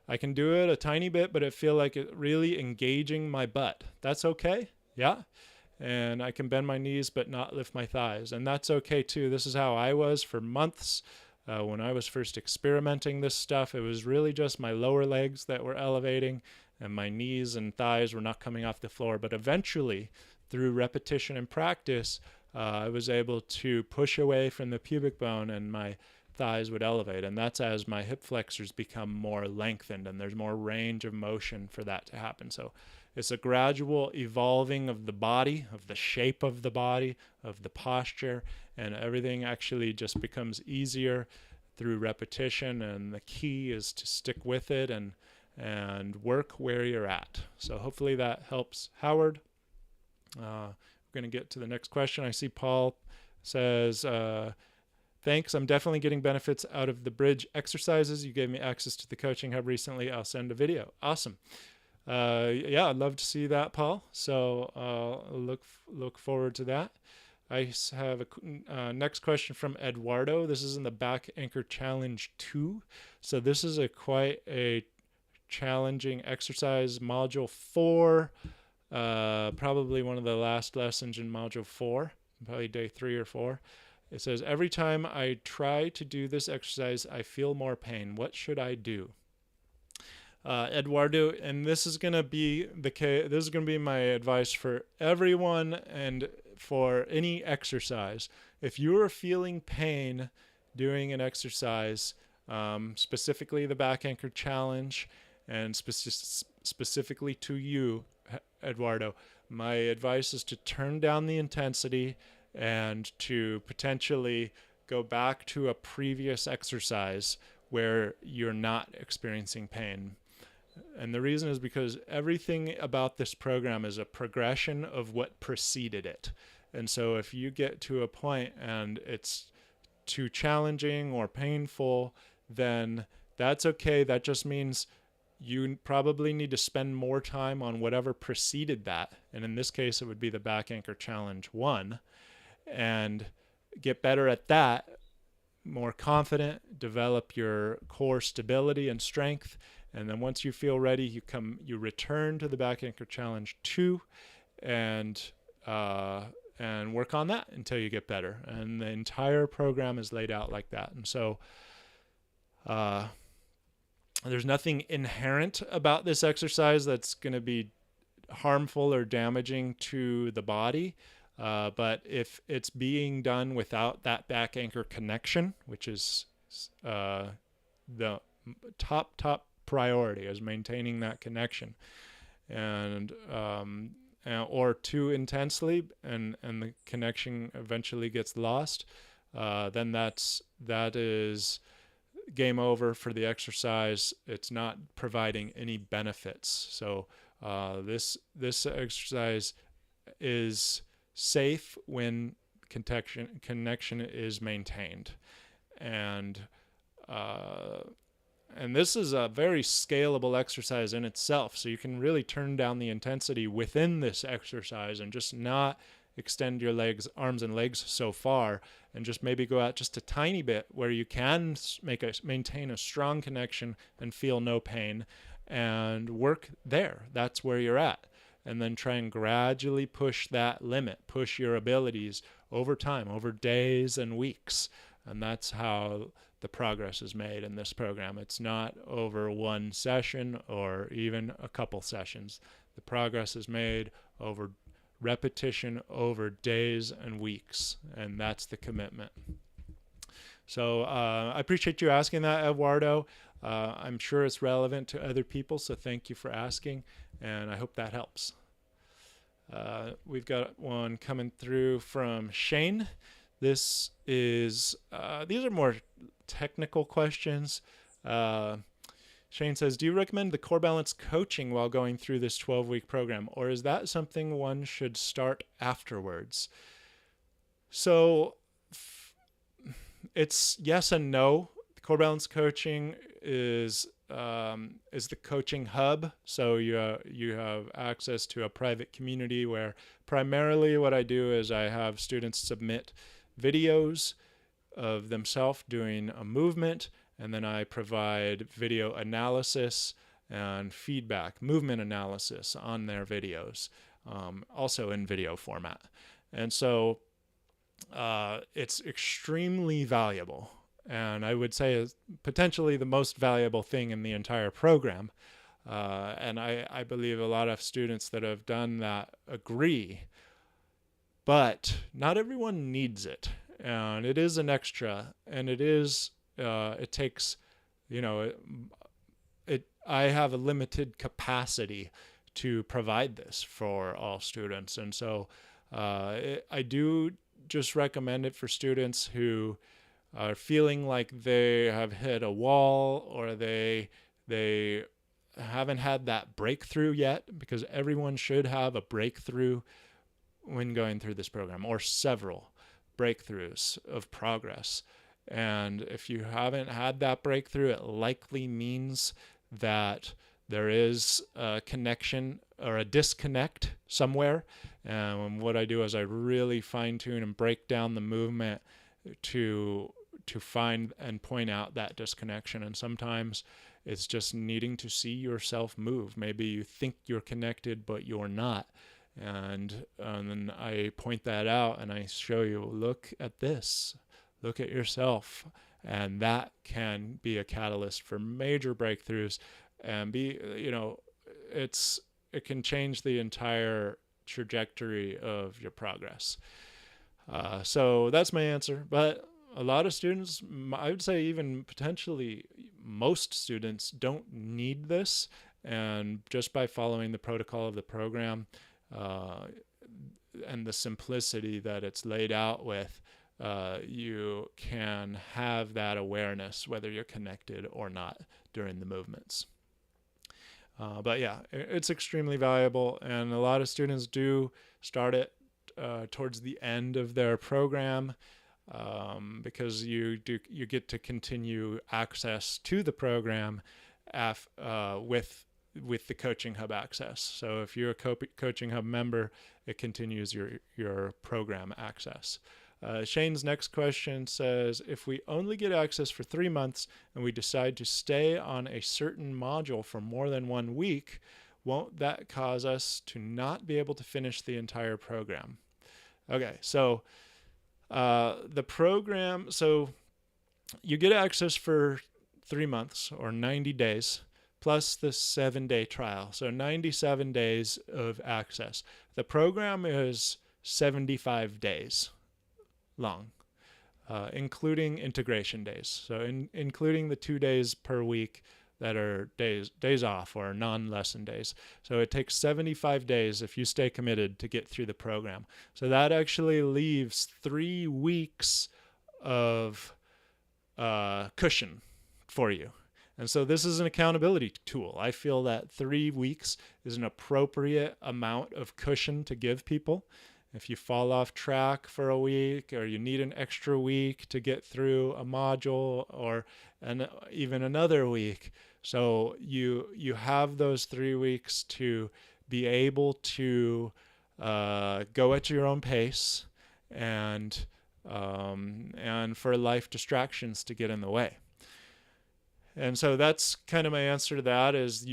I can do it a tiny bit, but I feel like it really engaging my butt. That's okay. Yeah. And I can bend my knees but not lift my thighs, and that's okay too. This is how I was for months when I was first experimenting this stuff. It was really just my lower legs that were elevating, and my knees and thighs were not coming off the floor. But eventually, through repetition and practice, I was able to push away from the pubic bone, and my thighs would elevate. And that's as my hip flexors become more lengthened, and there's more range of motion for that to happen. So it's a gradual evolving of the body, of the shape of the body, of the posture, and everything actually just becomes easier through repetition. And the key is to stick with it and work where you're at. So hopefully that helps, Howard. We're going to get to the next question. I see Paul says, thanks. I'm definitely getting benefits out of the bridge exercises. You gave me access to the Coaching Hub recently. I'll send a video. Awesome. Yeah, I'd love to see that, Paul. So look forward to that. I have a next question from Eduardo. This is in the Back Anchor Challenge 2. So this is quite a challenging exercise. Module 4, probably one of the last lessons in Module 4, probably day 3 or 4. It says, every time I try to do this exercise, I feel more pain. What should I do? Eduardo, and this is going to be this is going to be my advice for everyone and for any exercise. If you are feeling pain doing an exercise, specifically the Back Anchor Challenge, and specifically to you, Eduardo, my advice is to turn down the intensity and to potentially go back to a previous exercise where you're not experiencing pain. And the reason is because everything about this program is a progression of what preceded it. And so if you get to a point and it's too challenging or painful, then that's okay. That just means you probably need to spend more time on whatever preceded that. And in this case, it would be the Back Anchor Challenge 1, and get better at that, more confident, develop your core stability and strength. And then once you feel ready, you return to the Back Anchor Challenge 2 and work on that until you get better. And the entire program is laid out like that. And so there's nothing inherent about this exercise that's going to be harmful or damaging to the body. But if it's being done without that back anchor connection, which is the top priority, is maintaining that connection, and or too intensely, and the connection eventually gets lost, then that is game over for the exercise. It's not providing any benefits. So this exercise is safe when connection is maintained, and this is a very scalable exercise in itself. So you can really turn down the intensity within this exercise and just not extend your arms and legs so far, and just maybe go out just a tiny bit where you can maintain a strong connection and feel no pain, and work there. That's where you're at. And then try and gradually push that limit, push your abilities over time, over days and weeks. And that's how the progress is made in this program. It's not over one session or even a couple sessions. The progress is made over repetition, over days and weeks, and that's the commitment. So I appreciate you asking that, Eduardo. I'm sure it's relevant to other people, so thank you for asking, and I hope that helps. We've got one coming through from Shane. This is these are more technical questions. Shane says, do you recommend the core balance coaching while going through this 12-week program, or is that something one should start afterwards? So it's yes and no. The core balance coaching is the coaching hub. So you have access to a private community where primarily what I do is I have students submit videos of themselves doing a movement, and then I provide video analysis and feedback, movement analysis on their videos, also in video format. And so it's extremely valuable, and I would say is potentially the most valuable thing in the entire program. And I believe a lot of students that have done that agree, but not everyone needs it. And it is an extra, and it is, it takes, I have a limited capacity to provide this for all students. And so I do just recommend it for students who are feeling like they have hit a wall, or they haven't had that breakthrough yet, because everyone should have a breakthrough when going through this program, or several breakthroughs of progress. And if you haven't had that breakthrough, it likely means that there is a connection or a disconnect somewhere. And what I do is I really fine-tune and break down the movement to find and point out that disconnection. And sometimes it's just needing to see yourself move. Maybe you think you're connected, but you're not. And then I point that out and I show you, look at this, look at yourself. And that can be a catalyst for major breakthroughs, and it can change the entire trajectory of your progress. So that's my answer. But a lot of students, I would say even potentially most students, don't need this. And just by following the protocol of the program, and the simplicity that it's laid out with, you can have that awareness whether you're connected or not during the movements. But yeah, it's extremely valuable, and a lot of students do start it towards the end of their program, because you get to continue access to the program with the Coaching Hub access. So if you're a Coaching Hub member, it continues your program access. Shane's next question says, if we only get access for 3 months and we decide to stay on a certain module for more than 1 week, won't that cause us to not be able to finish the entire program? Okay, so the program, so you get access for 3 months or 90 days, plus the 7-day trial. So 97 days of access. The program is 75 days long, including integration days. So including the 2 days per week that are days off or non-lesson days. So it takes 75 days if you stay committed to get through the program. So that actually leaves 3 weeks of cushion for you. And so this is an accountability tool. I feel that 3 weeks is an appropriate amount of cushion to give people. If you fall off track for a week, or you need an extra week to get through a module, or even another week, so you have those 3 weeks to be able to go at your own pace, and for life distractions to get in the way. And so that's kind of my answer to that. Is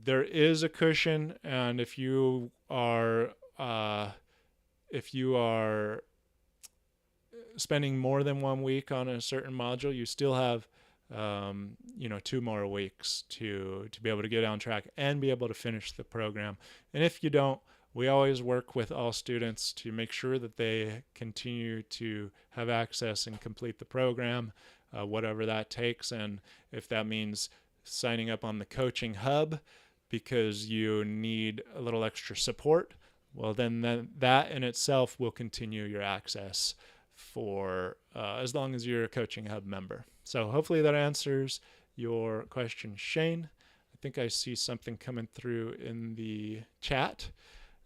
there is a cushion, and if you are spending more than 1 week on a certain module, you still have 2 more weeks to be able to get on track and be able to finish the program. And if you don't, we always work with all students to make sure that they continue to have access and complete the program, whatever that takes. And if that means signing up on the Coaching Hub because you need a little extra support, well, then that in itself will continue your access for as long as you're a Coaching Hub member. So hopefully that answers your question, Shane. I think I see something coming through in the chat.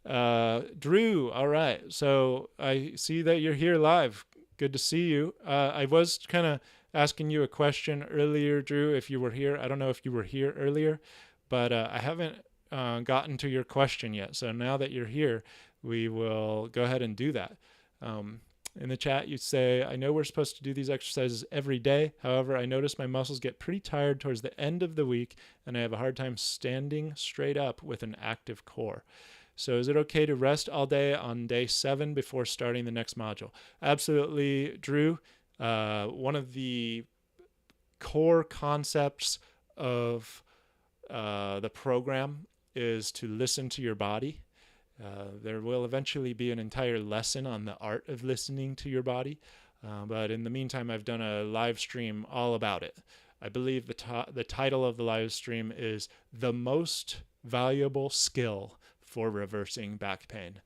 Drew, all right. So I see that you're here live. Good to see you. I was kind of asking you a question earlier, Drew, if you were here. I don't know if you were here earlier, but I haven't gotten to your question yet. So now that you're here, we will go ahead and do that. In the chat, you say, I know we're supposed to do these exercises every day. However, I notice my muscles get pretty tired towards the end of the week, and I have a hard time standing straight up with an active core. So is it okay to rest all day on day 7 before starting the next module? Absolutely, Drew. One of the core concepts of the program is to listen to your body. There will eventually be an entire lesson on the art of listening to your body. But in the meantime, I've done a live stream all about it. I believe the title of the live stream is The Most Valuable Skill for Reversing Back Pain.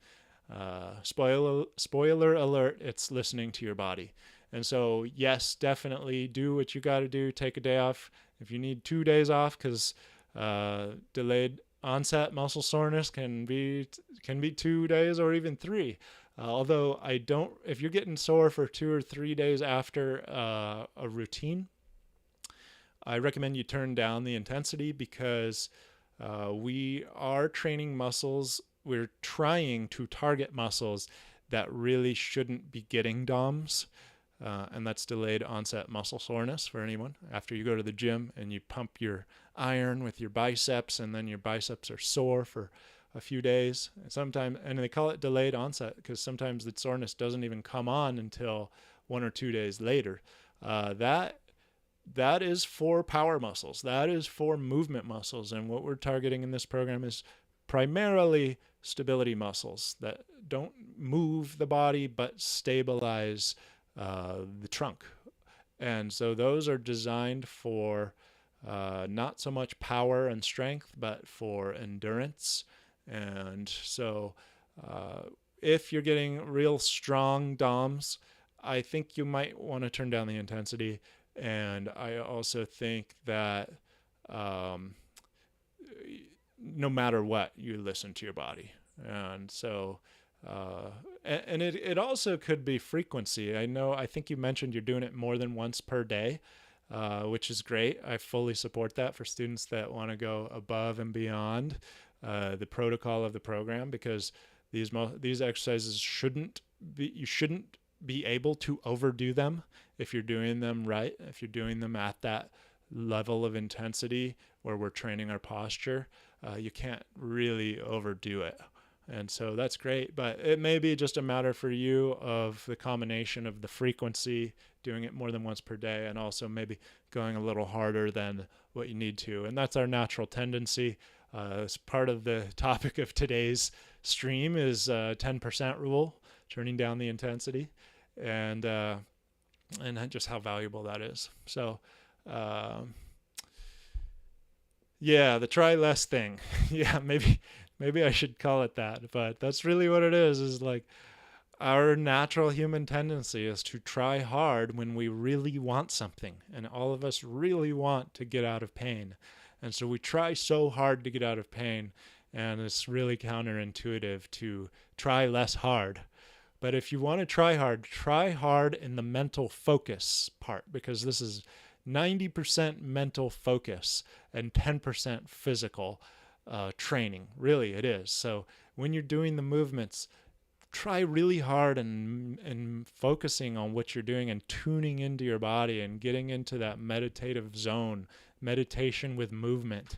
Spoiler alert, it's listening to your body. And so, yes, definitely do what you got to do. Take a day off. If you need 2 days off because delayed onset muscle soreness can be 2 days or even 3. Although if you're getting sore for 2 or 3 days after a routine, I recommend you turn down the intensity because we are training muscles. We're trying to target muscles that really shouldn't be getting DOMS. And that's delayed onset muscle soreness for anyone. After you go to the gym and you pump your iron with your biceps, and then your biceps are sore for a few days. And they call it delayed onset because sometimes the soreness doesn't even come on until 1 or 2 days later. That is for power muscles. That is for movement muscles. And what we're targeting in this program is primarily stability muscles that don't move the body but stabilize the trunk. And so those are designed for not so much power and strength, but for endurance. And so if you're getting real strong DOMs, I think you might want to turn down the intensity. And I also think that no matter what, you listen to your body. And so and it also could be frequency. I think you mentioned you're doing it more than once per day, which is great. I fully support that for students that want to go above and beyond the protocol of the program, because these exercises you shouldn't be able to overdo them if you're doing them right. If you're doing them at that level of intensity where we're training our posture, you can't really overdo it. And so that's great, but it may be just a matter for you of the combination of the frequency, doing it more than once per day, and also maybe going a little harder than what you need to. And that's our natural tendency. As part of the topic of today's stream is 10% rule. turning down the intensity, and just how valuable that is. So, yeah, the try less thing. Yeah, maybe I should call it that, but that's really what it is like our natural human tendency is to try hard when we really want something, and all of us really want to get out of pain. And so we try so hard to get out of pain, and it's really counterintuitive to try less hard. But if you want to try hard in the mental focus part, because this is 90% mental focus and 10% physical training. Really, it is. So when you're doing the movements, try really hard and focusing on what you're doing and tuning into your body and getting into that meditative zone, meditation with movement.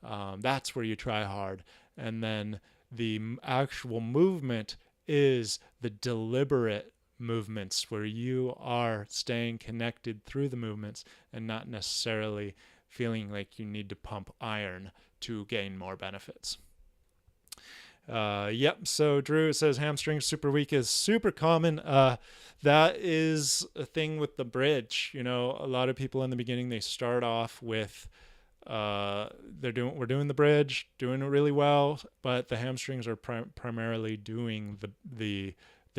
That's where you try hard. And then the actual movement is the deliberate movements where you are staying connected through the movements and not necessarily feeling like you need to pump iron to gain more benefits. Yep. So Drew says hamstrings super weak is super common. That is a thing with the bridge. You know, a lot of people in the beginning, they start off with, we're doing the bridge, doing it really well, but the hamstrings are primarily doing the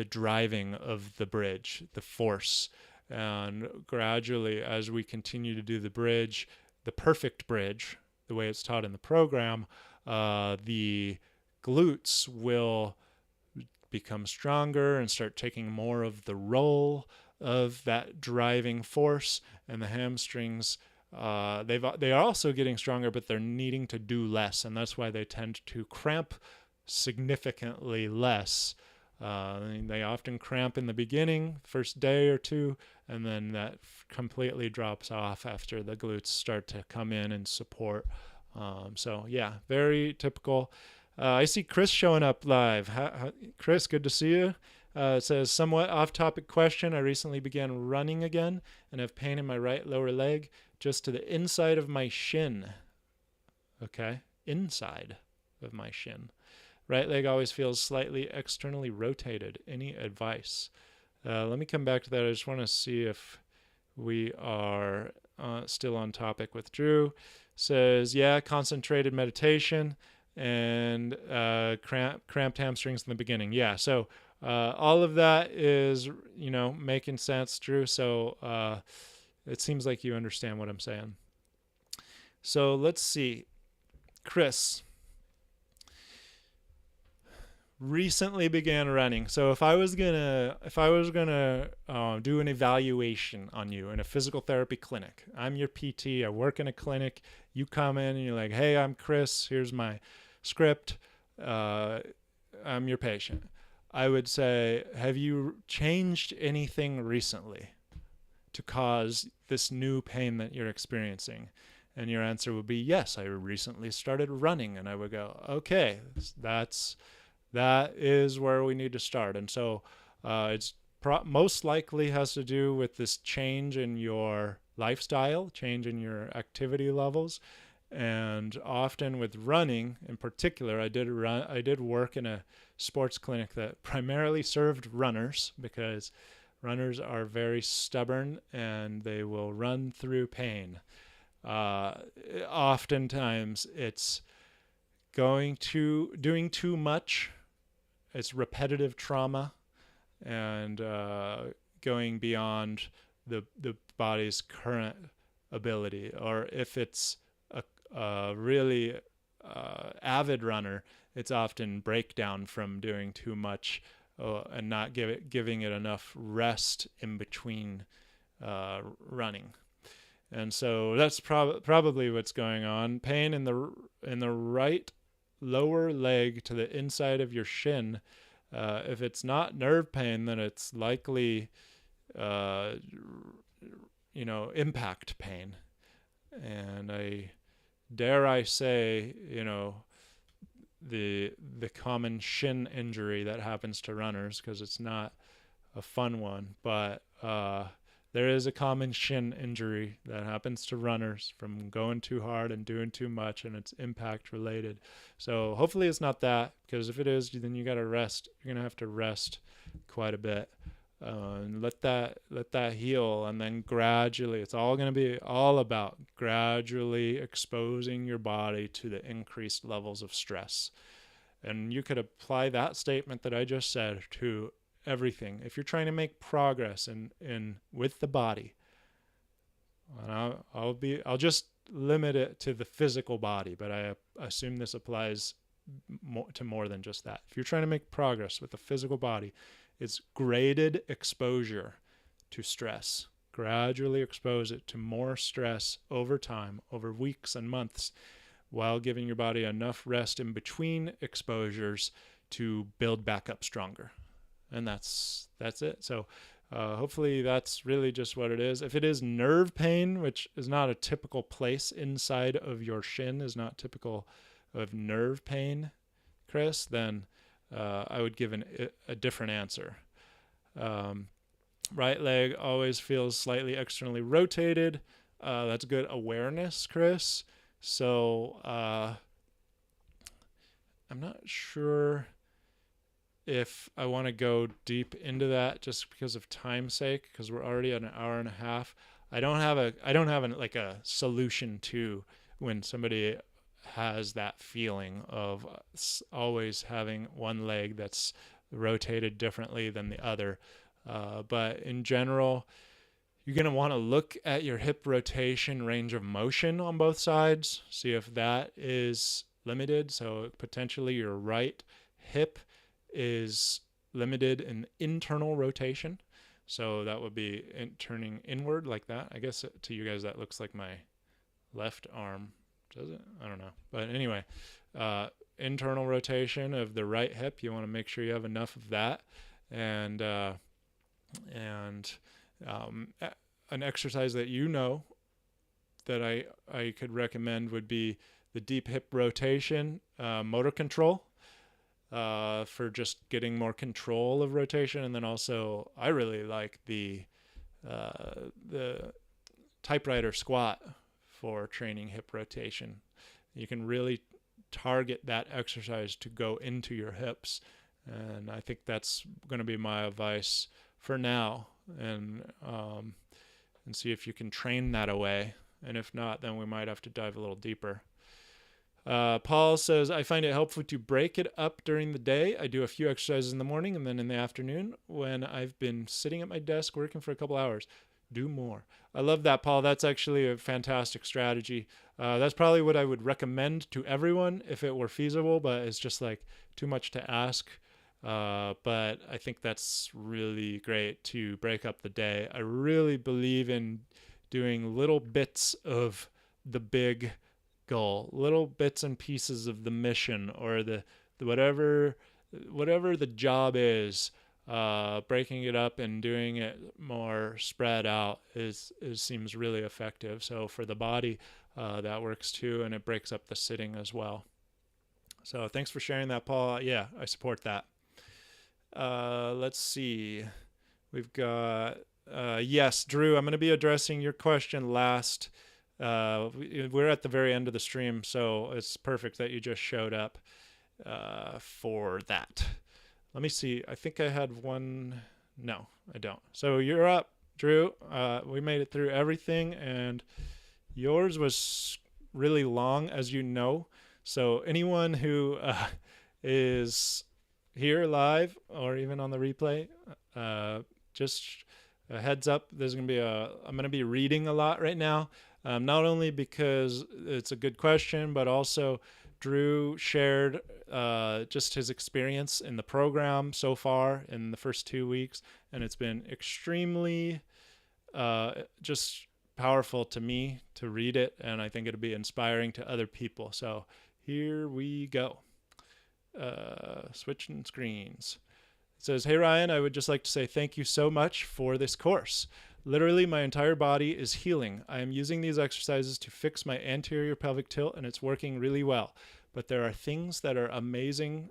driving of the bridge, the force. And gradually, as we continue to do the bridge, the perfect bridge, the way it's taught in the program, the glutes will become stronger and start taking more of the role of that driving force, and the hamstrings they are also getting stronger, but they're needing to do less, and that's why they tend to cramp significantly less. They often cramp in the beginning, first day or two, and then that completely drops off after the glutes start to come in and support. So yeah, very typical. I see Chris showing up live. Chris, good to see you. It says, somewhat off-topic question. I recently began running again and have pain in my right lower leg just to the inside of my shin. Okay, inside of my shin. Right leg always feels slightly externally rotated. Any advice? Let me come back to that. I just want to see if we are still on topic with Drew. Says, yeah, concentrated meditation and cramped hamstrings in the beginning. Yeah, so all of that is, making sense, Drew. So it seems like you understand what I'm saying. So let's see. Chris recently began running. So if I was gonna do an evaluation on you in a physical therapy clinic, I'm your PT. I work in a clinic. You come in and you're like, "Hey, I'm Chris. Here's my script. I'm your patient." I would say, "Have you changed anything recently to cause this new pain that you're experiencing?" And your answer would be, "Yes, I recently started running." And I would go, "Okay, that is where we need to start." And so it's most likely has to do with this change in your lifestyle, change in your activity levels. And often with running in particular, I did work in a sports clinic that primarily served runners, because runners are very stubborn and they will run through pain. Oftentimes it's doing too much. It's repetitive trauma and going beyond the body's current ability. Or if it's a really avid runner, it's often breakdown from doing too much and not giving it enough rest in between running. And so that's probably what's going on. Pain in the right lower leg to the inside of your shin. If it's not nerve pain, then it's likely impact pain. And dare I say, the common shin injury that happens to runners, because it's not a fun one, but there is a common shin injury that happens to runners from going too hard and doing too much, and it's impact related. So hopefully it's not that, because if it is, then you got to rest. You're going to have to rest quite a bit. And let that heal, and then gradually, it's all going to be all about gradually exposing your body to the increased levels of stress. And you could apply that statement that I just said to everything. If you're trying to make progress in with the body, and I'll just limit it to the physical body, but I assume this applies to more than just that. If you're trying to make progress with the physical body, it's graded exposure to stress. Gradually expose it to more stress over time, over weeks and months, while giving your body enough rest in between exposures to build back up stronger. And that's it. So hopefully that's really just what it is. If it is nerve pain, which is not a typical place inside of your shin, is not typical of nerve pain, Chris, then I would give a different answer. Right leg always feels slightly externally rotated. That's good awareness, Chris. So I'm not sure if I want to go deep into that just because of time's sake, because we're already at an hour and a half. I don't have a solution to when somebody has that feeling of always having one leg that's rotated differently than the other. But in general, you're going to want to look at your hip rotation range of motion on both sides, see if that is limited. So potentially your right hip is limited in internal rotation. So that would be turning inward like that. I guess to you guys that looks like my left arm. Does it? I don't know. But anyway, internal rotation of the right hip, you want to make sure you have enough of that. And an exercise that that I could recommend would be the deep hip rotation motor control for just getting more control of rotation. And then also I really like the typewriter squat for training hip rotation. You can really target that exercise to go into your hips. And I think that's going to be my advice for now. And see if you can train that away. And if not, then we might have to dive a little deeper. Paul says, I find it helpful to break it up during the day. I do a few exercises in the morning and then in the afternoon when I've been sitting at my desk working for a couple hours. Do more. I love that, Paul. That's actually a fantastic strategy. That's probably what I would recommend to everyone if it were feasible, but it's just like too much to ask. But I think that's really great to break up the day. I really believe in doing little bits of the big goal, little bits and pieces of the mission or the whatever the job is. Breaking it up and doing it more spread out seems really effective. So for the body, that works too, and it breaks up the sitting as well. So thanks for sharing that, Paul. Yeah, I support that. Let's see. We've got yes, Drew. I'm going to be addressing your question last. We're at the very end of the stream, so it's perfect that you just showed up for that. Let me see. I think I had one. No, I don't. So you're up, Drew. We made it through everything, and yours was really long, as you know. So anyone who is here live or even on the replay, just a heads up, I'm going to be reading a lot right now. Not only because it's a good question, but also Drew shared just his experience in the program so far in the first 2 weeks, and it's been extremely just powerful to me to read it, and I think it'll be inspiring to other people. So here we go. Switching screens. It says, hey Ryan, I would just like to say thank you so much for this course. Literally, my entire body is healing. I am using these exercises to fix my anterior pelvic tilt, and it's working really well. But there are things that are amazing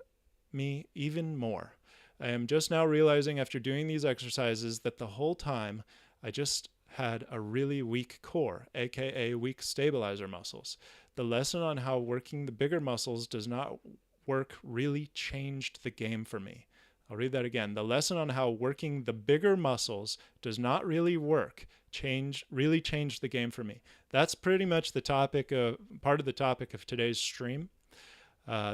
me even more. I am just now realizing after doing these exercises that the whole time I just had a really weak core, aka weak stabilizer muscles. The lesson on how working the bigger muscles does not work really changed the game for me. I'll read that again. The lesson on how working the bigger muscles does not really work really changed the game for me. That's pretty much the topic of part of the topic of today's stream.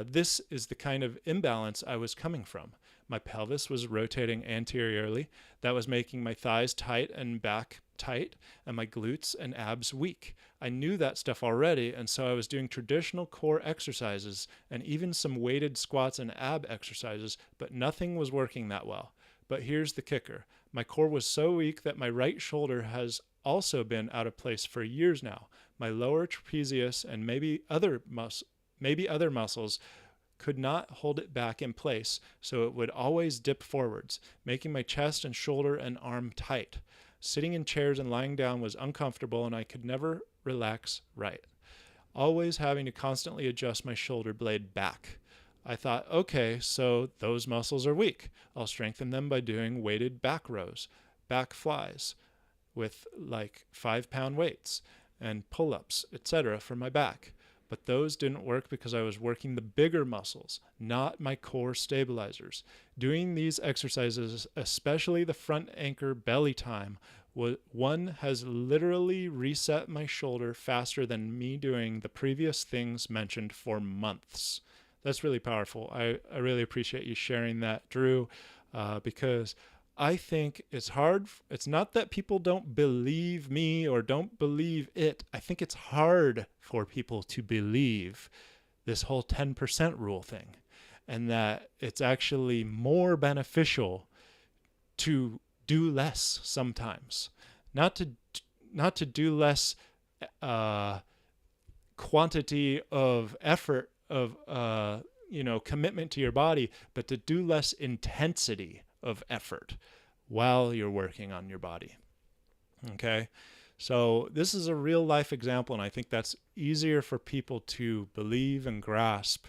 This is the kind of imbalance I was coming from. My pelvis was rotating anteriorly. That was making my thighs tight and back tight, and my glutes and abs weak. I knew that stuff already, and so I was doing traditional core exercises and even some weighted squats and ab exercises, but nothing was working that well. But here's the kicker. My core was so weak that my right shoulder has also been out of place for years now. My lower trapezius and maybe other muscles could not hold it back in place, so it would always dip forwards, making my chest and shoulder and arm tight. Sitting in chairs and lying down was uncomfortable, and I could never relax right, always having to constantly adjust my shoulder blade back. I thought, okay, so those muscles are weak. I'll strengthen them by doing weighted back rows, back flies with like 5-pound weights and pull-ups, etc. for my back. But those didn't work because I was working the bigger muscles, not my core stabilizers. Doing these exercises, especially the front anchor belly time, one has literally reset my shoulder faster than me doing the previous things mentioned for months. That's really powerful. I really appreciate you sharing that, Drew, because I think it's hard. It's not that people don't believe me or don't believe it. I think it's hard for people to believe this whole 10% rule thing, and that it's actually more beneficial to do less sometimes. Not to do less quantity of effort of commitment to your body, but to do less intensity of effort while you're working on your body. Okay, so this is a real life example, and I think that's easier for people to believe and grasp.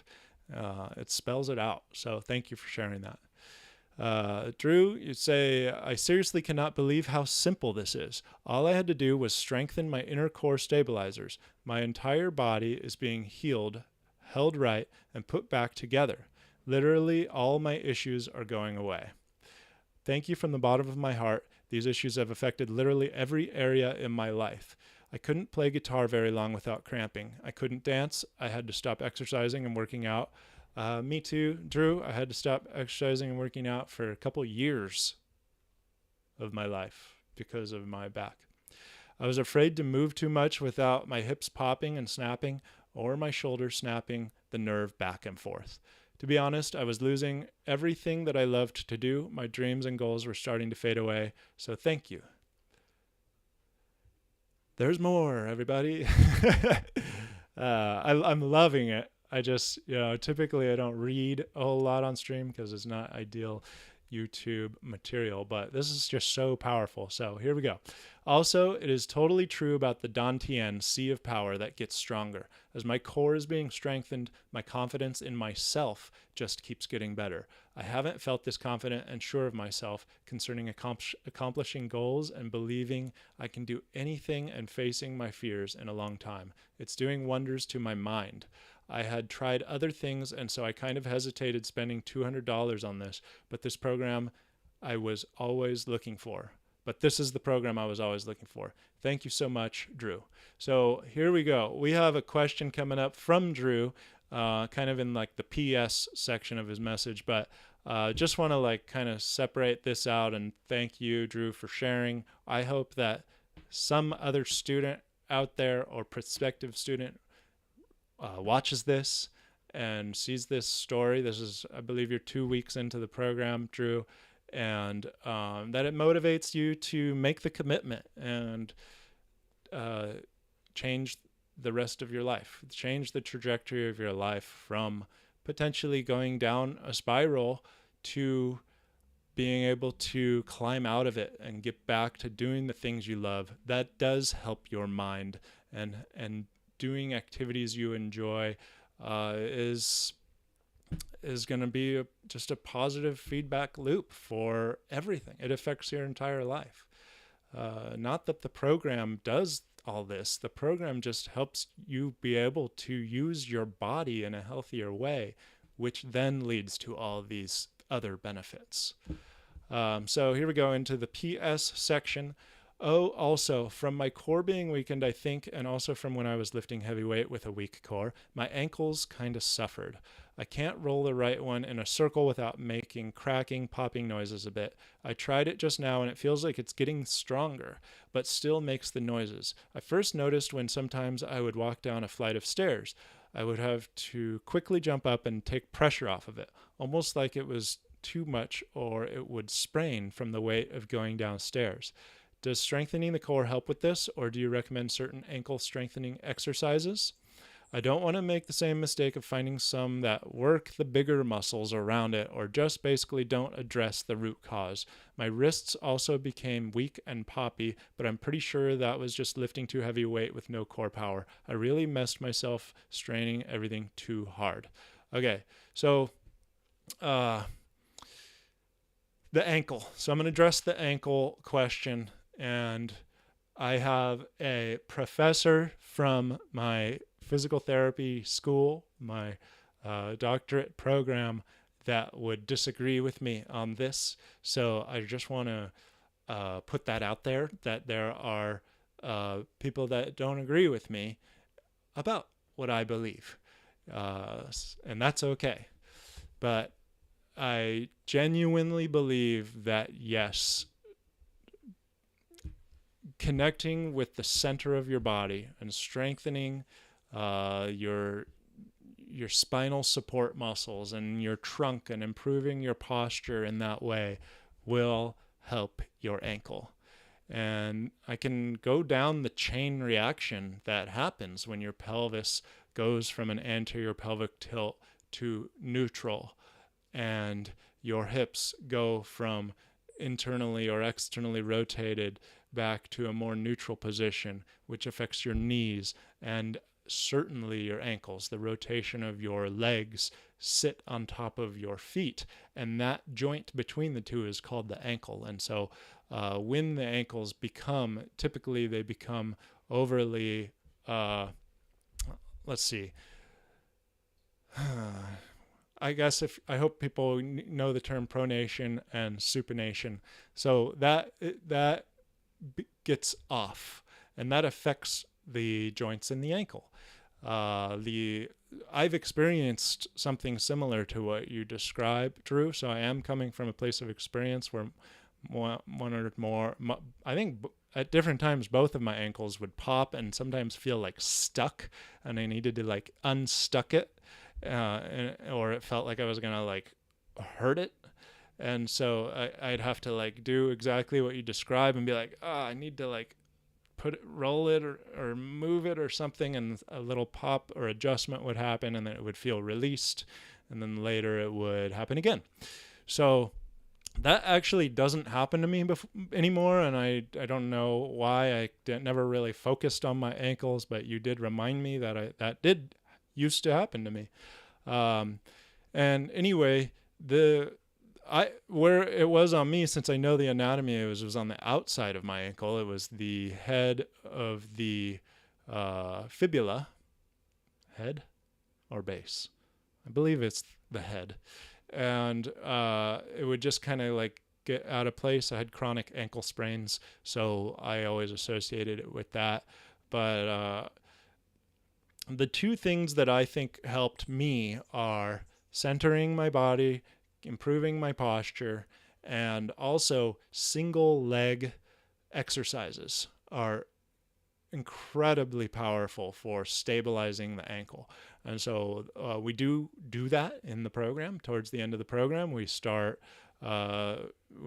It spells it out. So thank you for sharing that. Drew, you say, I seriously cannot believe how simple this is. All I had to do was strengthen my inner core stabilizers. My entire body is being healed, held right, and put back together. Literally, all my issues are going away. Thank you from the bottom of my heart. These issues have affected literally every area in my life. I couldn't play guitar very long without cramping. I couldn't dance. I had to stop exercising and working out. Me too, Drew. I had to stop exercising and working out for a couple years of my life because of my back. I was afraid to move too much without my hips popping and snapping or my shoulders snapping the nerve back and forth. To be honest, I was losing everything that I loved to do. My dreams and goals were starting to fade away. So thank you. There's more, everybody. I'm loving it. I just, typically I don't read a whole lot on stream because it's not ideal YouTube material, but this is just so powerful. So here we go. Also, it is totally true about the Dantian Sea of Power that gets stronger. As my core is being strengthened, my confidence in myself just keeps getting better. I haven't felt this confident and sure of myself concerning accomplishing goals and believing I can do anything and facing my fears in a long time. It's doing wonders to my mind. I had tried other things, and so I kind of hesitated spending $200 on this, but this program I was always looking for. This is the program I was always looking for. Thank you so much, Drew. So here we go. We have a question coming up from Drew, kind of in like the PS section of his message, but just want to kind of separate this out and thank you, Drew, for sharing. I hope that some other student out there or prospective student watches this and sees this story. This is, I believe, you're 2 weeks into the program, Drew, and that it motivates you to make the commitment and change the rest of your life, change the trajectory of your life from potentially going down a spiral to being able to climb out of it and get back to doing the things you love. That does help your mind, and doing activities you enjoy is going to be just a positive feedback loop for everything. It affects your entire life. Not that the program does all this. The program just helps you be able to use your body in a healthier way, which then leads to all these other benefits. So here we go into the PS section. Oh, also, from my core being weakened, I think, and also from when I was lifting heavy weight with a weak core, my ankles kind of suffered. I can't roll the right one in a circle without making cracking, popping noises a bit. I tried it just now and it feels like it's getting stronger, but still makes the noises. I first noticed when sometimes I would walk down a flight of stairs. I would have to quickly jump up and take pressure off of it, almost like it was too much or it would sprain from the weight of going downstairs. Does strengthening the core help with this, or do you recommend certain ankle strengthening exercises? I don't want to make the same mistake of finding some that work the bigger muscles around it or just basically don't address the root cause. My wrists also became weak and poppy, but I'm pretty sure that was just lifting too heavy weight with no core power. I really messed myself straining everything too hard. Okay, so the ankle. So I'm going to address the ankle question, and I have a professor from my physical therapy school, my doctorate program, that would disagree with me on this. So I just want to put that out there, that there are people that don't agree with me about what I believe. And that's okay. But I genuinely believe that, yes, connecting with the center of your body and strengthening your spinal support muscles and your trunk and improving your posture in that way will help your ankle. And I can go down the chain reaction that happens when your pelvis goes from an anterior pelvic tilt to neutral, and your hips go from internally or externally rotated back to a more neutral position, which affects your knees and certainly your ankles. The rotation of your legs sit on top of your feet, and that joint between the two is called the ankle. And so when the ankles typically they become overly, let's see, I guess I hope people know the term pronation and supination. So that gets off, and that affects the joints in the ankle. I've experienced something similar to what you described, Drew. So I am coming from a place of experience where one or more, I think at different times, both of my ankles would pop and sometimes feel like stuck, and I needed to like unstuck it, or it felt like I was gonna like hurt it. And so I'd have to like do exactly what you describe and be like, I need to like roll it or move it or something, and a little pop or adjustment would happen, and then it would feel released, and then later it would happen again. So that actually doesn't happen to me anymore, and I don't know why. I never really focused on my ankles, but you did remind me that that did used to happen to me. And anyway, where it was on me, since I know the anatomy, it was on the outside of my ankle. It was the head of the fibula. Head or base? I believe it's the head. And it would just kind of like get out of place. I had chronic ankle sprains, so I always associated it with that. But the two things that I think helped me are centering my body, improving my posture, and also single leg exercises are incredibly powerful for stabilizing the ankle. And so we do that in the program. Towards the end of the program, we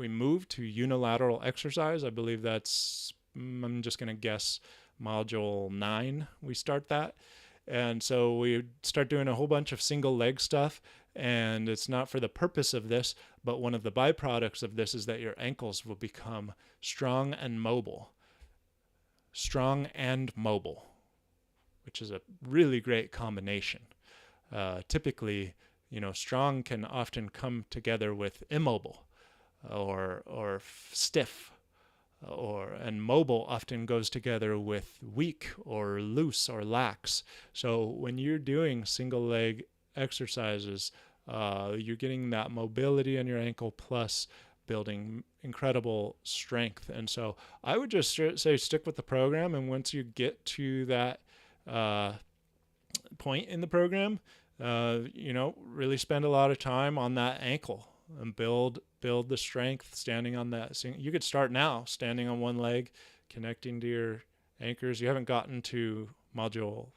move to unilateral exercise. I believe that's, I'm just going to guess, module 9, we start that. And so we start doing a whole bunch of single leg stuff, and it's not for the purpose of this, but one of the byproducts of this is that your ankles will become strong and mobile. Strong and mobile, which is a really great combination. Typically, strong can often come together with immobile or stiff, and mobile often goes together with weak or loose or lax. So when you're doing single leg exercises, You're getting that mobility in your ankle plus building incredible strength. And so I would just say stick with the program. And once you get to that point in the program, really spend a lot of time on that ankle and build the strength standing on that. You could start now standing on one leg, connecting to your anchors. You haven't gotten to module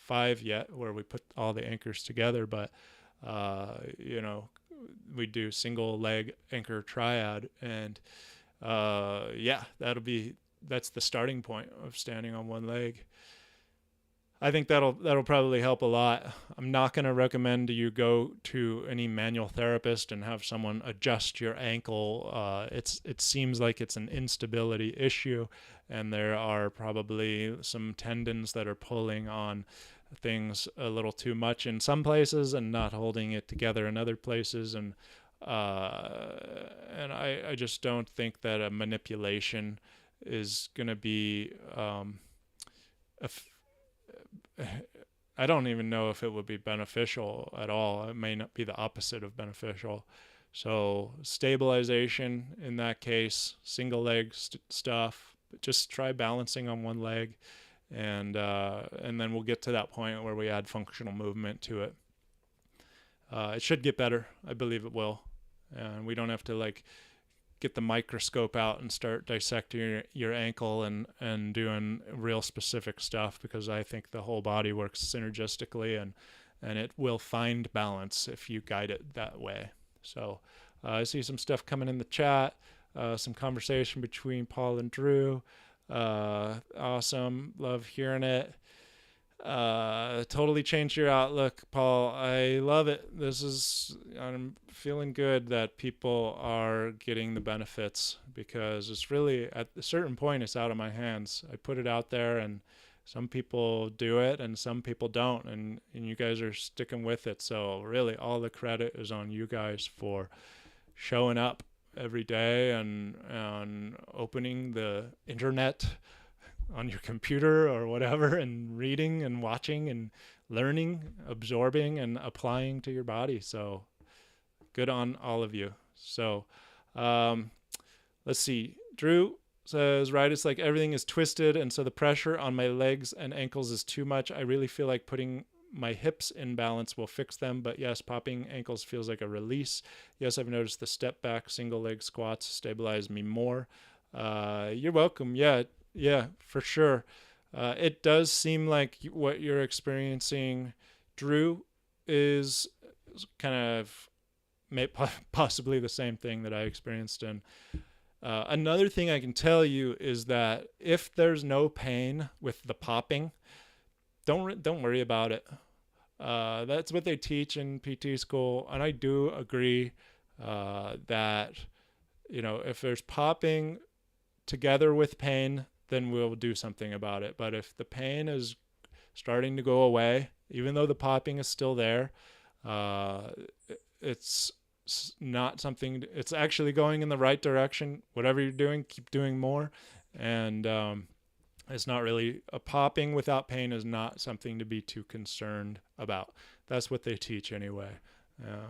5 yet where we put all the anchors together, but we do single leg anchor triad, and that's the starting point of standing on one leg. I think that'll probably help a lot. I'm not going to recommend you go to any manual therapist and have someone adjust your ankle. It seems like it's an instability issue, and there are probably some tendons that are pulling on things a little too much in some places and not holding it together in other places. And I just don't think that a manipulation is going to be I don't even know if it would be beneficial at all. It may not be the opposite of beneficial. So stabilization in that case, single leg stuff, but just try balancing on one leg, and then we'll get to that point where we add functional movement to it. It should get better. I believe it will. And we don't have to get the microscope out and start dissecting your ankle and doing real specific stuff, because I think the whole body works synergistically, and it will find balance if you guide it that way. So I see some stuff coming in the chat, some conversation between Paul and Drew. Awesome. Love hearing it. Totally changed your outlook, Paul. I love it. I'm feeling good that people are getting the benefits, because it's really, at a certain point, it's out of my hands. I put it out there, and some people do it and some people don't, and you guys are sticking with it. So really all the credit is on you guys for showing up every day and opening the internet on your computer or whatever, and reading and watching and learning, absorbing and applying to your body. So good on all of you. So let's see. Drew says, right, it's like everything is twisted, and so the pressure on my legs and ankles is too much. I really feel like putting my hips in balance will fix them, but yes, popping ankles feels like a release. Yes, I've noticed the step back single leg squats stabilize me more. You're welcome. Yeah, for sure. It does seem like what you're experiencing, Drew, is kind of possibly the same thing that I experienced. And another thing I can tell you is that if there's no pain with the popping, don't worry about it. That's what they teach in PT school, and I do agree that if there's popping together with pain, then we'll do something about it. But if the pain is starting to go away, even though the popping is still there, it's not something, it's actually going in the right direction. Whatever you're doing, keep doing more. And it's not really, a popping without pain is not something to be too concerned about. That's what they teach anyway.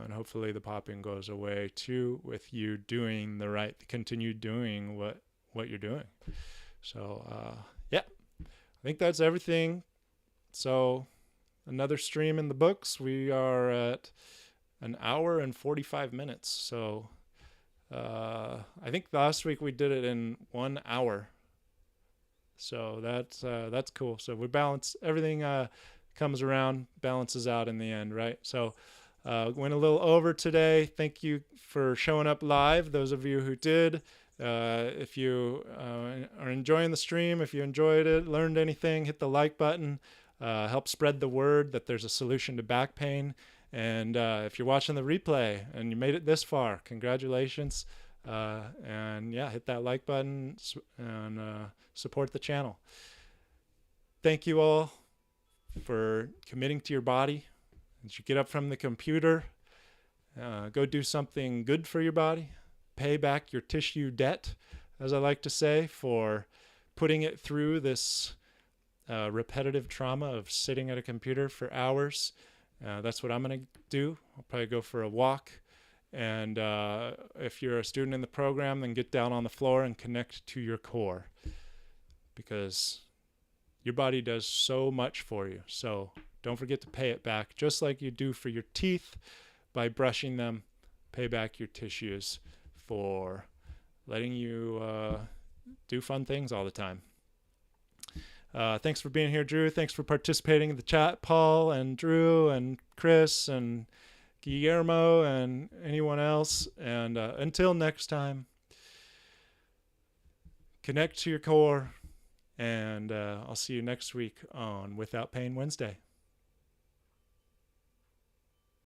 And hopefully the popping goes away too with you doing continue doing what you're doing. So, I think that's everything. So another stream in the books. We are at an hour and 45 minutes. So, I think last week we did it in 1 hour. So that's cool. So we balance everything, comes around, balances out in the end, right? So, went a little over today. Thank you for showing up live. Those of you who did. If you are enjoying the stream, if you enjoyed it, learned anything, hit the like button. Help spread the word that there's a solution to back pain. And if you're watching the replay and you made it this far, congratulations. And hit that like button and support the channel. Thank you all for committing to your body. As you get up from the computer, go do something good for your body. Pay back your tissue debt, as I like to say, for putting it through this repetitive trauma of sitting at a computer for hours. That's what I'm going to do. I'll probably go for a walk. And if you're a student in the program, then get down on the floor and connect to your core, because your body does so much for you. So don't forget to pay it back, just like you do for your teeth by brushing them. Pay back your tissues for letting you do fun things all the time. Thanks for being here, Drew. Thanks for participating in the chat, Paul and Drew and Chris and Guillermo and anyone else. And until next time, connect to your core, and I'll see you next week on Without Pain Wednesday.